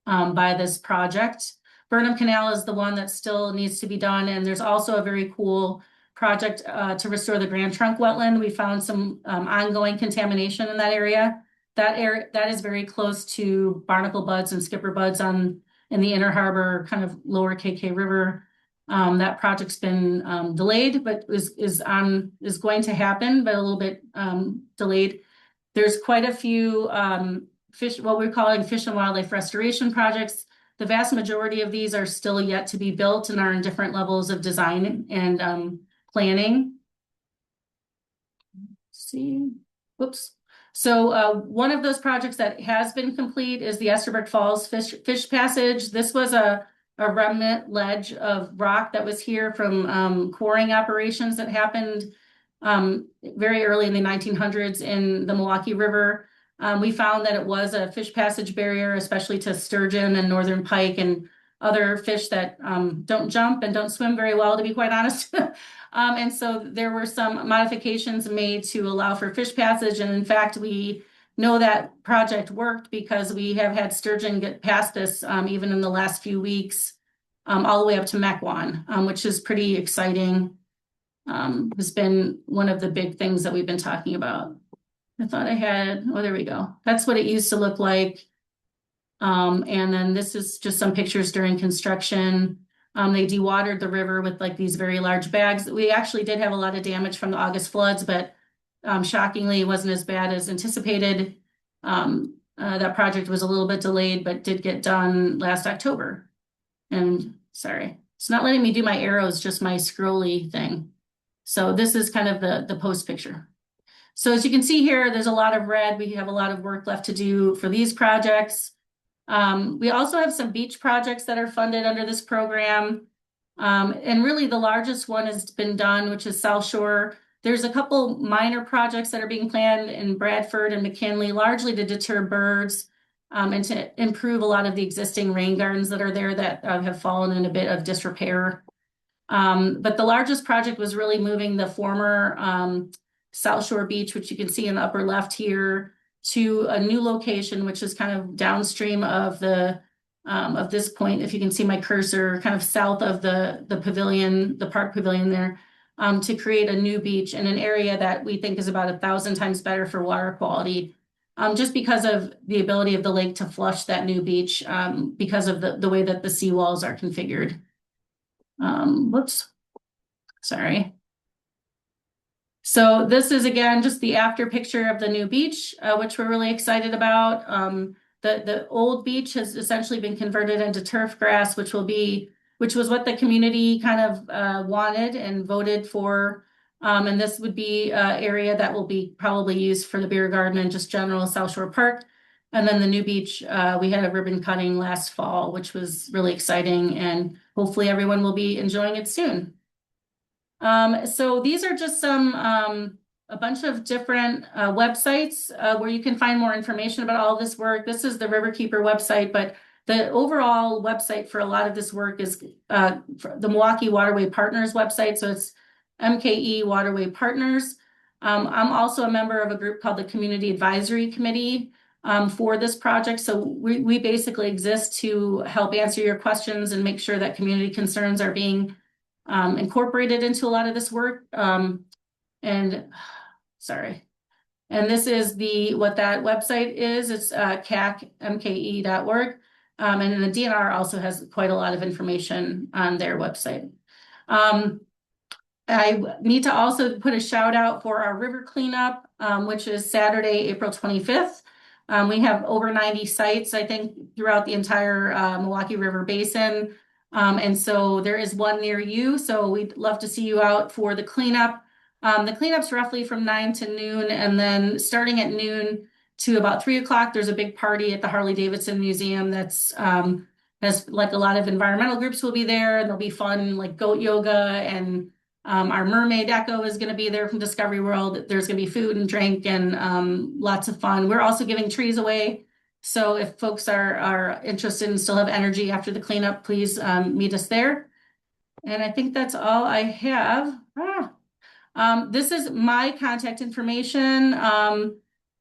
by this project. Burnham Canal is the one that still needs to be done. And there's also a very cool project to restore the Grand Trunk wetland. We found some ongoing contamination in that area. That is very close to barnacle buds and skipper buds in the Inner Harbor, kind of lower KK River. That project's been delayed, but is going to happen, but a little bit delayed. There's quite a few what we're calling fish and wildlife restoration projects. The vast majority of these are still yet to be built and are in different levels of design and planning. Let's see, whoops. So one of those projects that has been complete is the Esterbrook Falls Fish Passage. This was a remnant ledge of rock that was here from quarrying operations that happened very early in the 1900s in the Milwaukee River. We found that it was a fish passage barrier, especially to sturgeon and northern pike and other fish that don't jump and don't swim very well, to be quite honest. And so there were some modifications made to allow for fish passage. And in fact, we know that project worked because we have had sturgeon get past this even in the last few weeks, all the way up to Mequon, which is pretty exciting. Has been one of the big things that we've been talking about. I thought I had, oh, there we go. That's what it used to look like. And then this is just some pictures during construction. They dewatered the river with like these very large bags. We actually did have a lot of damage from the August floods, but shockingly, it wasn't as bad as anticipated. That project was a little bit delayed, but did get done last October. And sorry, it's not letting me do my arrows, just my scrolly thing. So this is kind of the post picture. So as you can see here, there's a lot of red. We have a lot of work left to do for these projects. We also have some beach projects that are funded under this program. And really the largest one has been done, which is South Shore. There's a couple minor projects that are being planned in Bradford and McKinley, largely to deter birds and to improve a lot of the existing rain gardens that are there that have fallen in a bit of disrepair. But the largest project was really moving the former South Shore Beach, which you can see in the upper left here, to a new location, which is kind of downstream of this point. If you can see my cursor, kind of south of the pavilion, the park pavilion there, to create a new beach in an area that we think is about 1,000 times better for water quality, just because of the ability of the lake to flush that new beach, because of the way that the seawalls are configured. Whoops, sorry. So this is, again, just the after picture of the new beach, which we're really excited about. The old beach has essentially been converted into turf grass, which was what the community kind of wanted and voted for. And this would be an area that will be probably used for the beer garden and just general South Shore Park. And then the new beach, we had a ribbon cutting last fall, which was really exciting, and hopefully everyone will be enjoying it soon. So these are just a bunch of different websites where you can find more information about all this work. This is the Riverkeeper website, but the overall website for a lot of this work is the Milwaukee Waterway Partners website. So it's MKE Waterway Partners. I'm also a member of a group called the Community Advisory Committee for this project. So we basically exist to help answer your questions and make sure that community concerns are being incorporated into a lot of this work. Sorry. And this is what that website is. It's cacmke.org. And then the DNR also has quite a lot of information on their website. I need to also put a shout out for our river cleanup, which is Saturday, April 25th. We have over 90 sites, I think, throughout the entire Milwaukee River Basin. And so there is one near you. So we'd love to see you out for the cleanup. The cleanup's roughly from 9 to noon. And then starting at noon to about 3 o'clock, there's a big party at the Harley-Davidson Museum that's has like a lot of environmental groups will be there. And there'll be fun like goat yoga, and our mermaid Echo is going to be there from Discovery World. There's going to be food and drink and lots of fun. We're also giving trees away. So if folks are interested and still have energy after the cleanup, please meet us there. And I think that's all I have. This is my contact information,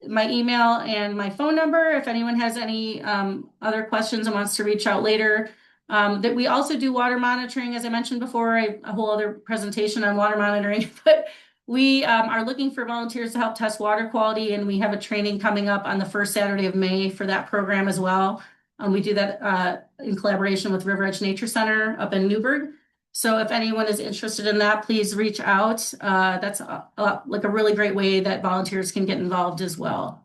my email and my phone number. If anyone has any other questions and wants to reach out later, That we also do water monitoring, as I mentioned before, a whole other presentation on water monitoring, but we are looking for volunteers to help test water quality, and we have a training coming up on the first Saturday of May for that program as well. We do that in collaboration with River Edge Nature Center up in Newburgh. So if anyone is interested in that, please reach out. That's like a really great way that volunteers can get involved as well.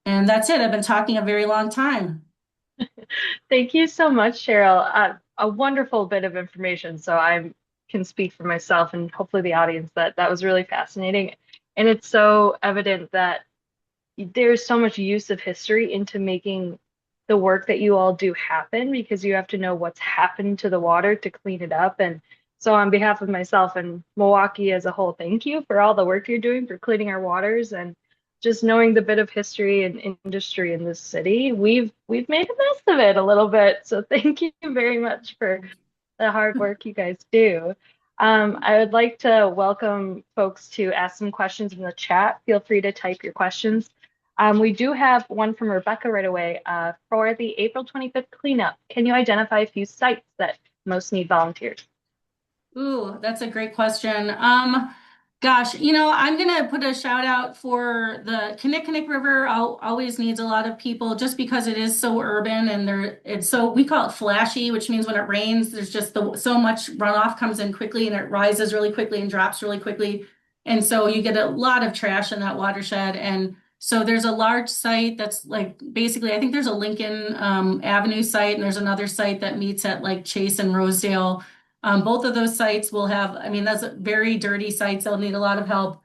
And that's it. I've been talking a very long time. Thank you so much, Cheryl. A wonderful bit of information. So I can speak for myself and hopefully the audience that that was really fascinating. And it's so evident that there's so much use of history into making the work that you all do happen because you have to know what's happened to the water to clean it up. And so, on behalf of myself and Milwaukee as a whole, thank you for all the work you're doing for cleaning our waters and just knowing the bit of history and industry in this city. We've made a mess of it a little bit. So thank you very much for the hard work you guys do. I would like to welcome folks to ask some questions in the chat. Feel free to type your questions. We do have one from Rebecca right away. For the April 25th cleanup, can you identify a few sites that most need volunteers? Ooh, that's a great question. Gosh, I'm gonna put a shout out for the Kinnickinnick River. Always needs a lot of people just because it is so urban and it's so we call it flashy, which means when it rains, there's just so much runoff comes in quickly and it rises really quickly and drops really quickly. And so you get a lot of trash in that watershed. And so there's a large site that's like basically, I think there's a Lincoln Avenue site and there's another site that meets at like Chase and Rosedale. Both of those sites will have, I mean, that's very dirty sites. They'll need a lot of help.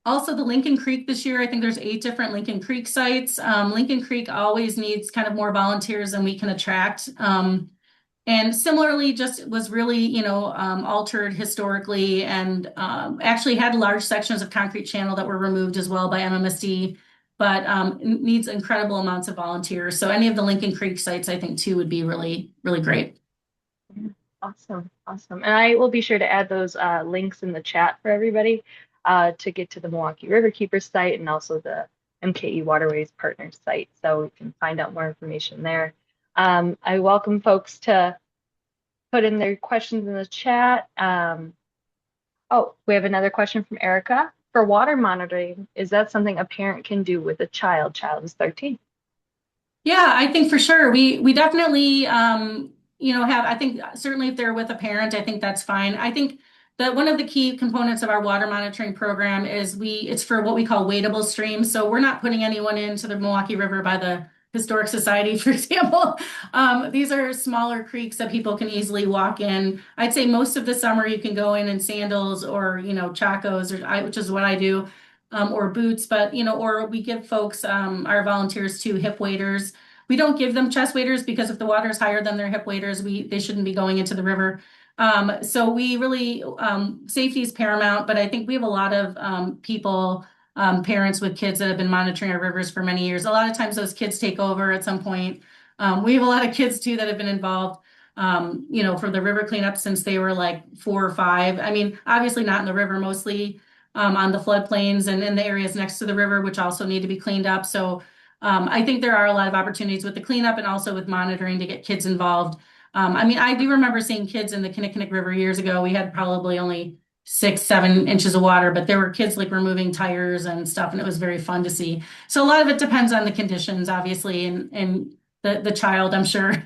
Also, the Lincoln Creek this year, I think there's 8 different Lincoln Creek sites. Lincoln Creek always needs kind of more volunteers than we can attract. And similarly, just was really, altered historically and actually had large sections of concrete channel that were removed as well by MMSD, but needs incredible amounts of volunteers. So any of the Lincoln Creek sites, I think, too, would be really, really great. Awesome, awesome. And I will be sure to add those links in the chat for everybody to get to the Milwaukee Riverkeeper site and also the MKE Waterways Partners site, so we can find out more information there. I welcome folks to put in their questions in the chat. Oh, we have another question from Erica. For water monitoring, is that something a parent can do with a child? Child is 13. Yeah, I think for sure. We definitely have, I think certainly if they're with a parent, I think that's fine. I think that one of the key components of our water monitoring program is it's for what we call wadable streams. So we're not putting anyone into the Milwaukee River by the Historic Society, for example. These are smaller creeks that people can easily walk in. I'd say most of the summer you can go in sandals or, chacos, which is what I do, or boots, but, or we give folks, our volunteers to hip waders. We don't give them chest waders because if the water is higher than their hip waders, they shouldn't be going into the river. So we really, safety is paramount, but I think we have a lot of people, parents with kids that have been monitoring our rivers for many years. A lot of times those kids take over at some point. We have a lot of kids too that have been involved, for the river cleanup since they were like 4 or 5. I mean, obviously not in the river, mostly on the floodplains and in the areas next to the river, which also need to be cleaned up. So I think there are a lot of opportunities with the cleanup and also with monitoring to get kids involved. I mean, I do remember seeing kids in the Kinnickinnick River years ago. We had probably only 6, 7 inches of water, but there were kids like removing tires and stuff, and it was very fun to see. So a lot of it depends on the conditions, obviously, and the child, I'm sure,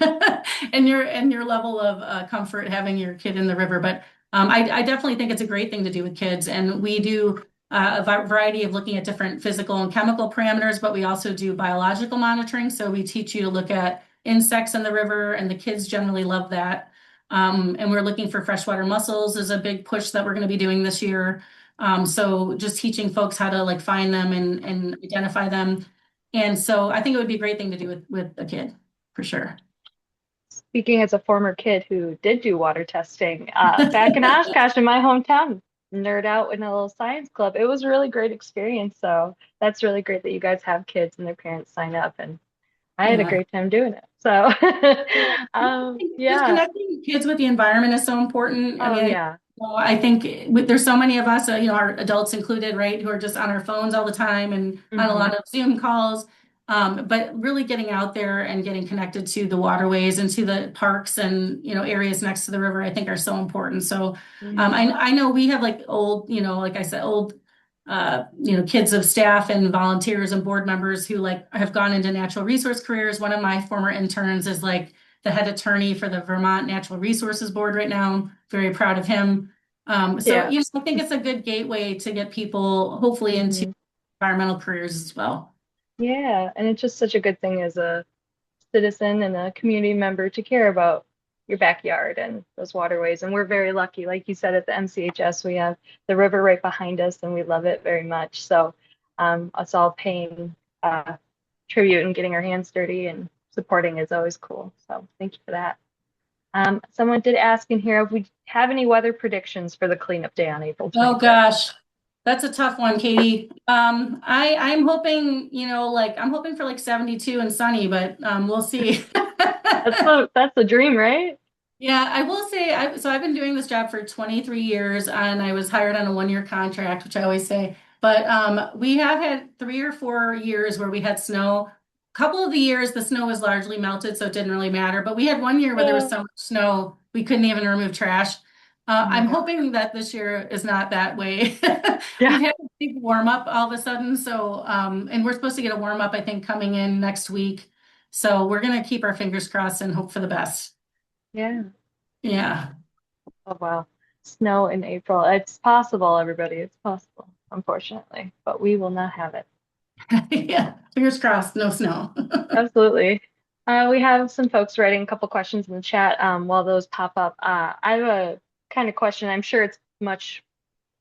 and your level of comfort having your kid in the river. But I definitely think it's a great thing to do with kids, and we do a variety of looking at different physical and chemical parameters, but we also do biological monitoring. So we teach you to look at insects in the river, and the kids generally love that. And we're looking for freshwater mussels is a big push that we're going to be doing this year. So just teaching folks how to like find them and identify them. And so I think it would be a great thing to do with a kid for sure. Speaking as a former kid who did do water testing back in Oshkosh in my hometown, nerd out in a little science club. It was a really great experience. So that's really great that you guys have kids and their parents sign up, and I had a great time doing it. So Just connecting kids with the environment is so important. Oh, yeah. I think there's so many of us, our adults included, right, who are just on our phones all the time and on a lot of Zoom calls. But really getting out there and getting connected to the waterways and to the parks and, areas next to the river, I think are so important. So Mhm. I know we have like old, like I said, old, kids of staff and volunteers and board members who like have gone into natural resource careers. One of my former interns is like the head attorney for the Vermont Natural Resources Board right now. I'm very proud of him. So, Yeah. I think it's a good gateway to get people hopefully into Mhm. environmental careers as well. Yeah, and it's just such a good thing as a citizen and a community member to care about your backyard and those waterways. And we're very lucky. Like you said, at the MCHS, we have the river right behind us and we love it very much. So us all paying tribute and getting our hands dirty and supporting is always cool. So thank you for that. Someone did ask in here if we have any weather predictions for the cleanup day on April Oh 25th. gosh, that's a tough one, Katie. I'm hoping, I'm hoping for like 72 and sunny, but we'll see. That's the dream, right? Yeah, I will say, so I've been doing this job for 23 years and I was hired on a 1-year contract, which I always say. But we have had 3 or 4 years where we had snow. A couple of the years, the snow was largely melted, so it didn't really matter. But we had one year where there was Yeah. so much snow, we couldn't even remove trash. Oh my I'm God. hoping that this year is not that way. Yeah. We've had a big warm up all of a sudden. So, and we're supposed to get a warm up, I think, coming in next week. So we're going to keep our fingers crossed and hope for the best. Yeah. Yeah. Oh wow. Snow in April. It's possible, everybody. It's possible, unfortunately, but we will not have it. Yeah, fingers crossed, no snow. Absolutely. We have some folks writing a couple questions in the chat while those pop up. I have a kind of question. I'm sure it's much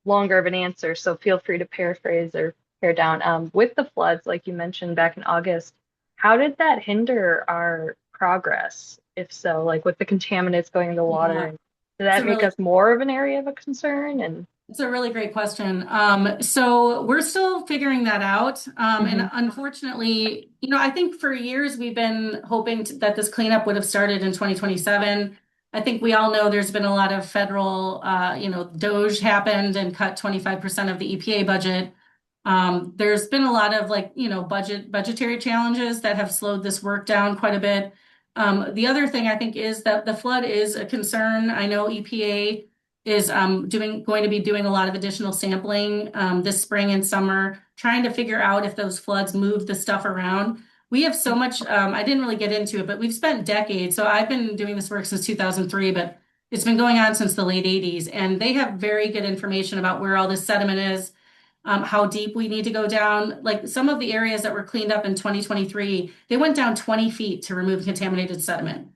longer of an answer, so feel free to paraphrase or pare down. With the floods, like you mentioned back in August, how did that hinder our progress? If so, like with the contaminants going in the water, Yeah, and did it's that a make really us more of an area of a concern? And it's a really great question. So we're still figuring that out. And Mhm. unfortunately, I think for years we've been hoping that this cleanup would have started in 2027. I think we all know there's been a lot of federal, DOGE happened and cut 25% of the EPA budget. There's been a lot of like, budgetary challenges that have slowed this work down quite a bit. The other thing I think is that the flood is a concern. I know EPA is going to be doing a lot of additional sampling this spring and summer, trying to figure out if those floods move the stuff around. We have so much, I didn't really get into it, but we've spent decades. So I've been doing this work since 2003, but it's been going on since the late 80s. And they have very good information about where all this sediment is, how deep we need to go down. Like some of the areas that were cleaned up in 2023, they went down 20 feet to remove contaminated sediment.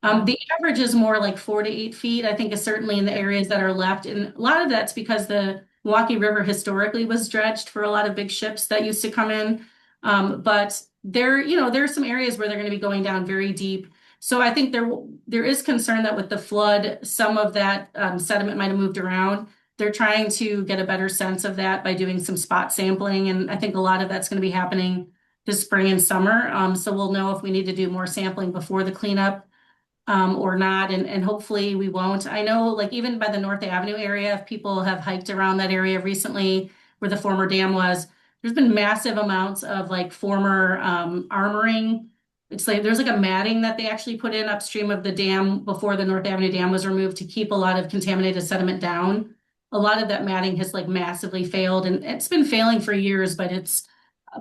Wow. The average is more like 4 to 8 feet, I think, is certainly in the areas that are left. And a lot of that's because the Milwaukee River historically was dredged for a lot of big ships that used to come in. But there are some areas where they're going to be going down very deep. So I think there is concern that with the flood, some of that sediment might have moved around. They're trying to get a better sense of that by doing some spot sampling. And I think a lot of that's going to be happening this spring and summer. So we'll know if we need to do more sampling before the cleanup or not. And hopefully we won't. I know like even by the North Avenue area, if people have hiked around that area recently where the former dam was, there's been massive amounts of like former armoring. It's like there's like a matting that they actually put in upstream of the dam before the North Avenue dam was removed to keep a lot of contaminated sediment down. A lot of that matting has like massively failed and it's been failing for years, but it's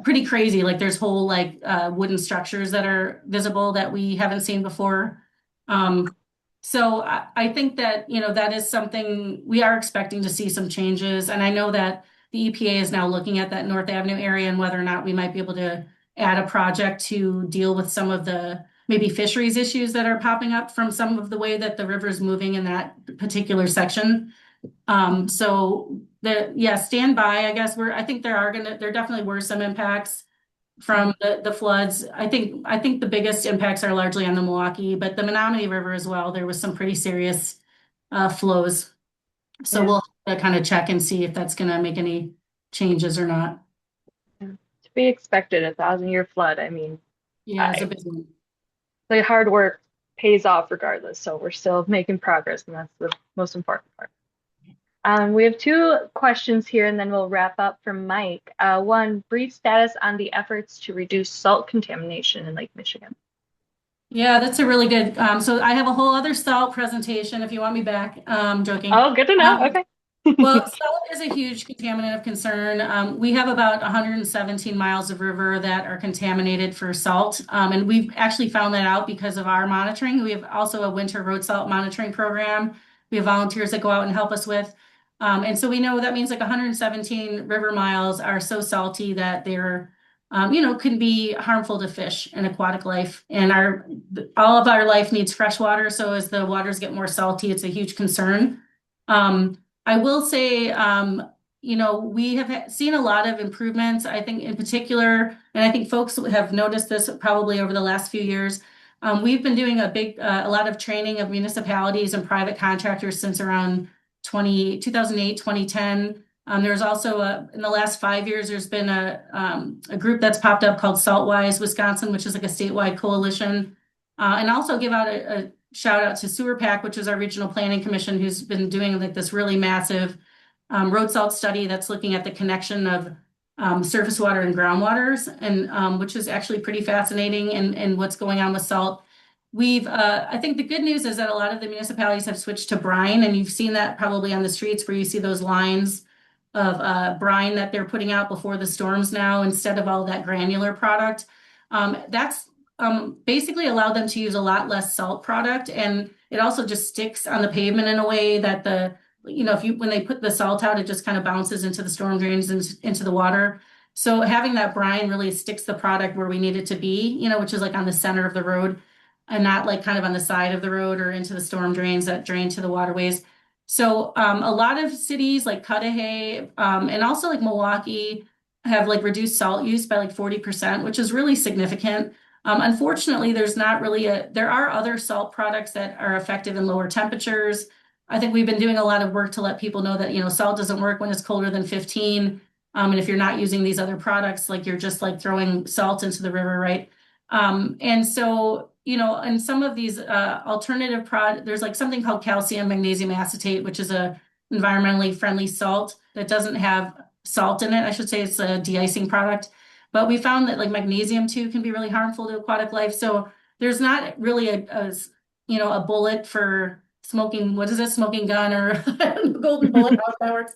pretty crazy. Like there's whole like wooden structures that are visible that we haven't seen before. Wow. Um, so I think that, that is something we are expecting to see some changes. And I know that the EPA is now looking at that North Avenue area and whether or not we might be able to add a project to deal with some of the maybe fisheries issues that are popping up from some of the way that the river is moving in that particular section. So yeah, stand by, I guess I think there definitely were some impacts from the floods. I think the biggest impacts are largely on the Milwaukee, but the Menominee River as well. There was some pretty serious flows. So Yeah. we'll have to kind of check and see if that's going to make any changes or not. Yeah. To be expected, a 1,000-year flood. I mean, Yeah, it's a I big one. the hard work pays off regardless. So we're still making progress, and that's the most important part. We have two questions here, and then we'll wrap up from Mike. One, brief status on the efforts to reduce salt contamination in Lake Michigan. Yeah, that's a really good. So I have a whole other salt presentation if you want me back. Joking. Oh, good to know. Okay. Well, salt is a huge contaminant of concern. We have about 117 miles of river that are contaminated for salt. And we've actually found that out because of our monitoring. We have also a winter road salt monitoring program. We have volunteers that go out and help us with. And so we know that means like 117 river miles are so salty that they're, can be harmful to fish and aquatic life. And all of our life needs fresh water. So as the waters get more salty, it's a huge concern. I will say, we have seen a lot of improvements, I think in particular, and I think folks have noticed this probably over the last few years. We've been doing a lot of training of municipalities and private contractors since around 2008, 2010. There's also in the last 5 years, there's been a group that's popped up called Saltwise Wisconsin, which is like a statewide coalition. And also give out a shout out to Sewer Pack, which is our regional planning commission, who's been doing like this really massive road salt study that's looking at the connection of surface water and groundwaters, and which is actually pretty fascinating and what's going on with salt. I think the good news is that a lot of the municipalities have switched to brine, and you've seen that probably on the streets where you see those lines of brine that they're putting out before the storms now instead of all that granular product. That's basically allowed them to use a lot less salt product, and it also just sticks on the pavement in a way that when they put the salt out, it just kind of bounces into the storm drains and into the water. So having that brine really sticks the product where we need it to be, which is like on the center of the road and not like kind of on the side of the road or into the storm drains that drain to the waterways. So a lot of cities like Cudahy and also like Milwaukee have like reduced salt use by like 40%, which is really significant. Unfortunately, there are other salt products that are effective in lower temperatures. I think we've been doing a lot of work to let people know that, salt doesn't work when it's colder than 15. And if you're not using these other products, like you're just like throwing salt into the river, right? And so, in some of these alternative there's like something called calcium magnesium acetate, which is a environmentally friendly salt that doesn't have salt in it. I should say it's a de-icing product. But we found that like magnesium too can be really harmful to aquatic life. So there's not really a bullet for smoking. What is it? Smoking gun or golden bullet? How that works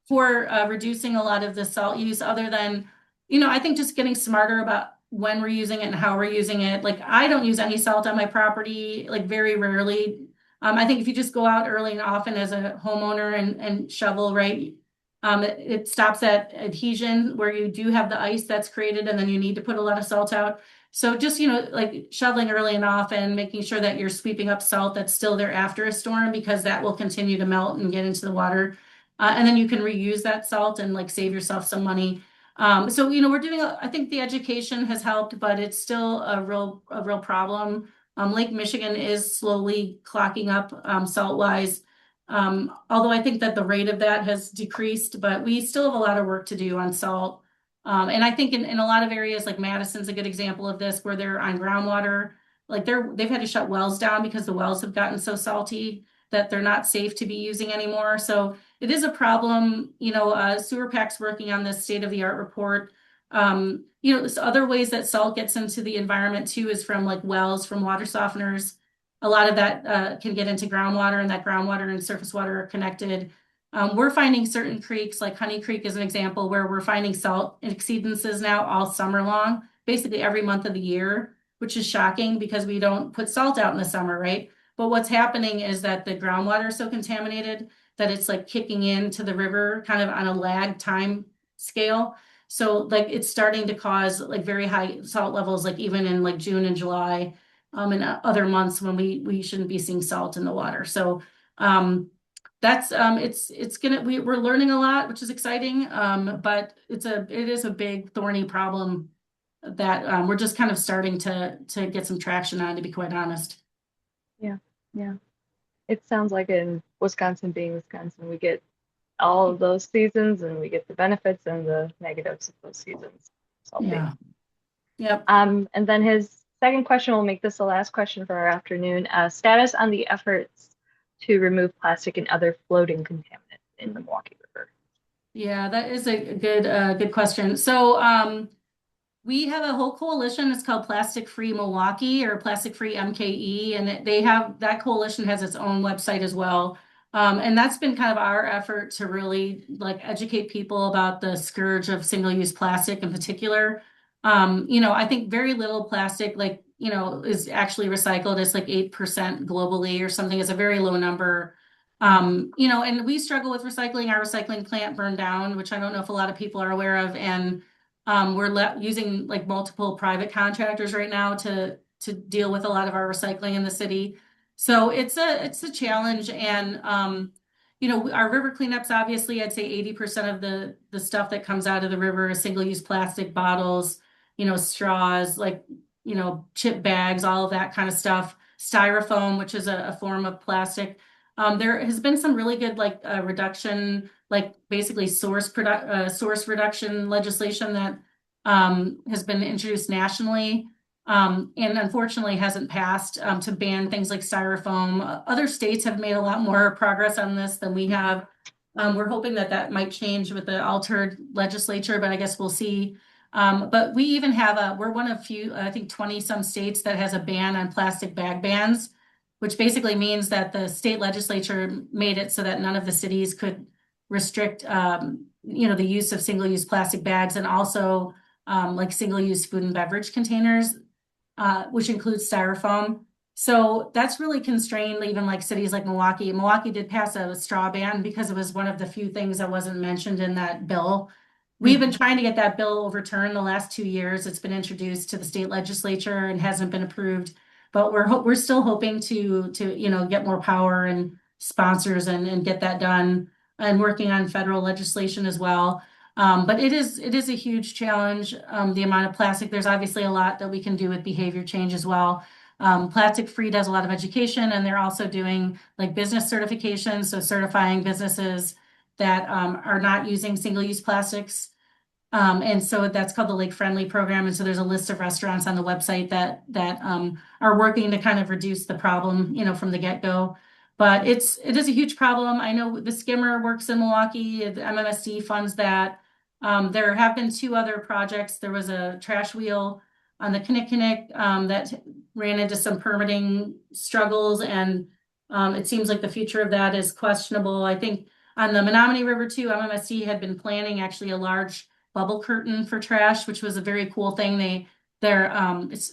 for reducing a lot of the salt use. Other than, I think just getting smarter about when we're using it and how we're using it. Like I don't use any salt on my property, like very rarely. I think if you just go out early and often as a homeowner and shovel, right? It stops that adhesion where you do have the ice that's created and then you need to put a lot of salt out. So just, like shoveling early and often, making sure that you're sweeping up salt that's still there after a storm, because that will continue to melt and get into the water. And then you can reuse that salt and like save yourself some money. So, we're doing, I think the education has helped, but it's still a real problem. Lake Michigan is slowly clocking up salt wise. Although I think that the rate of that has decreased, but we still have a lot of work to do on salt. And I think in a lot of areas like Madison's a good example of this, where they're on groundwater, like they've had to shut wells down because the wells have gotten so salty that they're not safe to be using anymore. So it is a problem. Sewer Pack's working on this state-of-the-art report. There's other ways that salt gets into the environment too, is from like wells, from water softeners. A lot of that can get into groundwater, and that groundwater and surface water are connected. We're finding certain creeks, like Honey Creek is an example, where we're finding salt exceedances now all summer long, basically every month of the year, which is shocking because we don't put salt out in the summer, right? But what's happening is that the groundwater is so contaminated that it's like kicking into the river kind of on a lag time scale. So like it's starting to cause like very high salt levels, like even in like June and July, and other months when we shouldn't be seeing salt in the water. So that's we're learning a lot, which is exciting. But it is a big thorny problem that we're just kind of starting to get some traction on, to be quite honest. Yeah, yeah. It sounds like in Wisconsin, being Wisconsin, we get all of those seasons and we get the benefits and the negatives of those seasons. Yeah. Yep. And then his second question, we'll make this the last question for our afternoon. Status on the efforts to remove plastic and other floating contaminants. in the Milwaukee River? Yeah, that is a good question. So we have a whole coalition. It's called Plastic Free Milwaukee or Plastic Free MKE, and they have that coalition has its own website as well. And that's been kind of our effort to really like educate people about the scourge of single-use plastic in particular. I think very little plastic, like, is actually recycled. It's like 8% globally or something. It's a very low number. And we struggle with recycling. Our recycling plant burned down, which I don't know if a lot of people are aware of. And we're using like multiple private contractors right now to deal with a lot of our recycling in the city. So it's a challenge. And our river cleanups, obviously, I'd say 80% of the stuff that comes out of the river is single-use plastic bottles, straws, like, chip bags, all of that kind of stuff. Styrofoam, which is a form of plastic. There has been some really good like reduction, like basically source reduction legislation that has been introduced nationally, and unfortunately hasn't passed to ban things like styrofoam. Other states have made a lot more progress on this than we have. We're hoping that that might change with the altered legislature, but I guess we'll see. But we even have we're one of few, I think 20 some states that has a ban on plastic bag bans, which basically means that the state legislature made it so that none of the cities could restrict, the use of single-use plastic bags and also like single-use food and beverage containers, which includes styrofoam. So that's really constrained even like cities like Milwaukee. Milwaukee did pass a straw ban because it was one of the few things that wasn't mentioned in that bill. We've been trying to get that bill overturned the last 2 years. It's been introduced to the state legislature and hasn't been approved. But we're still hoping to get more power and sponsors and get that done, and working on federal legislation as well. But it is a huge challenge. The amount of plastic. There's obviously a lot that we can do with behavior change as well. Plastic Free does a lot of education, and they're also doing like business certifications, so certifying businesses that are not using single-use plastics. And so that's called the Lake Friendly program. And so there's a list of restaurants on the website that are working to kind of reduce the problem, from the get-go. But it is a huge problem. I know the skimmer works in Milwaukee. The MMSD funds that. There have been two other projects. There was a trash wheel on the Kinnikinnick that ran into some permitting struggles, and it seems like the future of that is questionable. I think on the Menominee River too, MMSD had been planning actually a large bubble curtain for trash, which was a very cool thing. It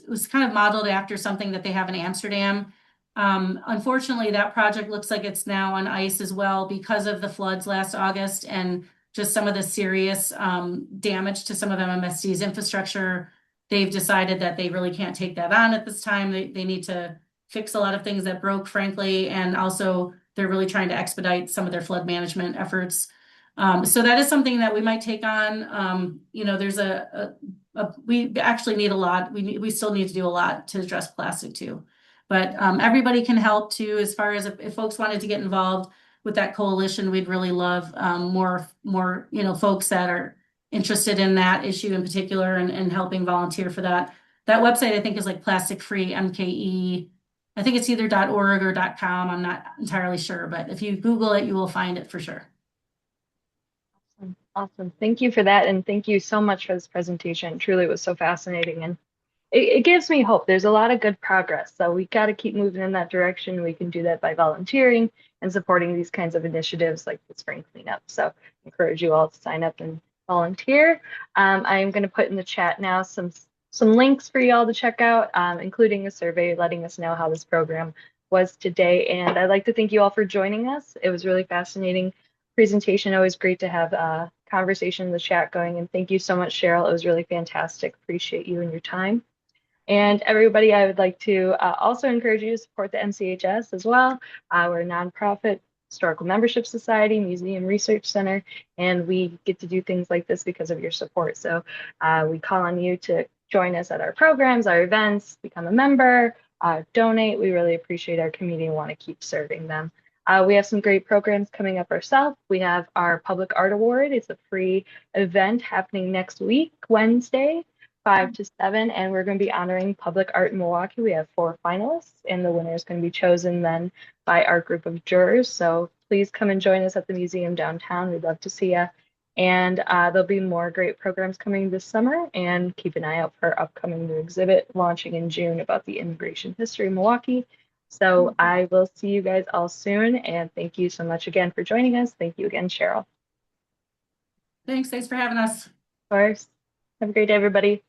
was kind of modeled after something that they have in Amsterdam. Unfortunately, that project looks like it's now on ice as well because of the floods last August and just some of the serious damage to some of MMSD's infrastructure. They've decided that they really can't take that on at this time. They need to fix a lot of things that broke, frankly, and also they're really trying to expedite some of their flood management efforts. So that is something that we might take on. There's we actually need a lot. We still need to do a lot to address plastic too. But everybody can help too. As far as if folks wanted to get involved with that coalition, we'd really love more folks that are interested in that issue in particular and helping volunteer for that. That website I think is like Plastic Free MKE. I think it's either .org or .com. I'm not entirely sure, but if you Google it, you will find it for sure. Awesome. Thank you for that. And thank you so much for this presentation. Truly, it was so fascinating. And it gives me hope. There's a lot of good progress. So we got to keep moving in that direction. We can do that by volunteering and supporting these kinds of initiatives like the spring cleanup. So I encourage you all to sign up and volunteer. I am going to put in the chat now some links for you all to check out, including a survey letting us know how this program was today. And I'd like to thank you all for joining us. It was really fascinating presentation. Always great to have a conversation in the chat going. And thank you so much, Cheryl. It was really fantastic. Appreciate you and your time. And everybody, I would like to also encourage you to support the MCHS as well. We're a nonprofit historical membership society, museum research center, and we get to do things like this because of your support. So we call on you to join us at our programs, our events, become a member, donate. We really appreciate our community and want to keep serving them. We have some great programs coming up ourselves. We have our Public Art Award. It's a free event happening next week, Wednesday, 5 to 7, and we're going to be honoring public art in Milwaukee. We have 4 finalists, and the winner is going to be chosen then by our group of jurors. So please come and join us at the museum downtown. We'd love to see you. And there'll be more great programs coming this summer, and keep an eye out for our upcoming new exhibit launching in June about the immigration history of Milwaukee. So I will see you guys all soon, and thank you so much again for joining us. Thank you again, Cheryl. Thanks for having us. Of course. Have a great day, everybody.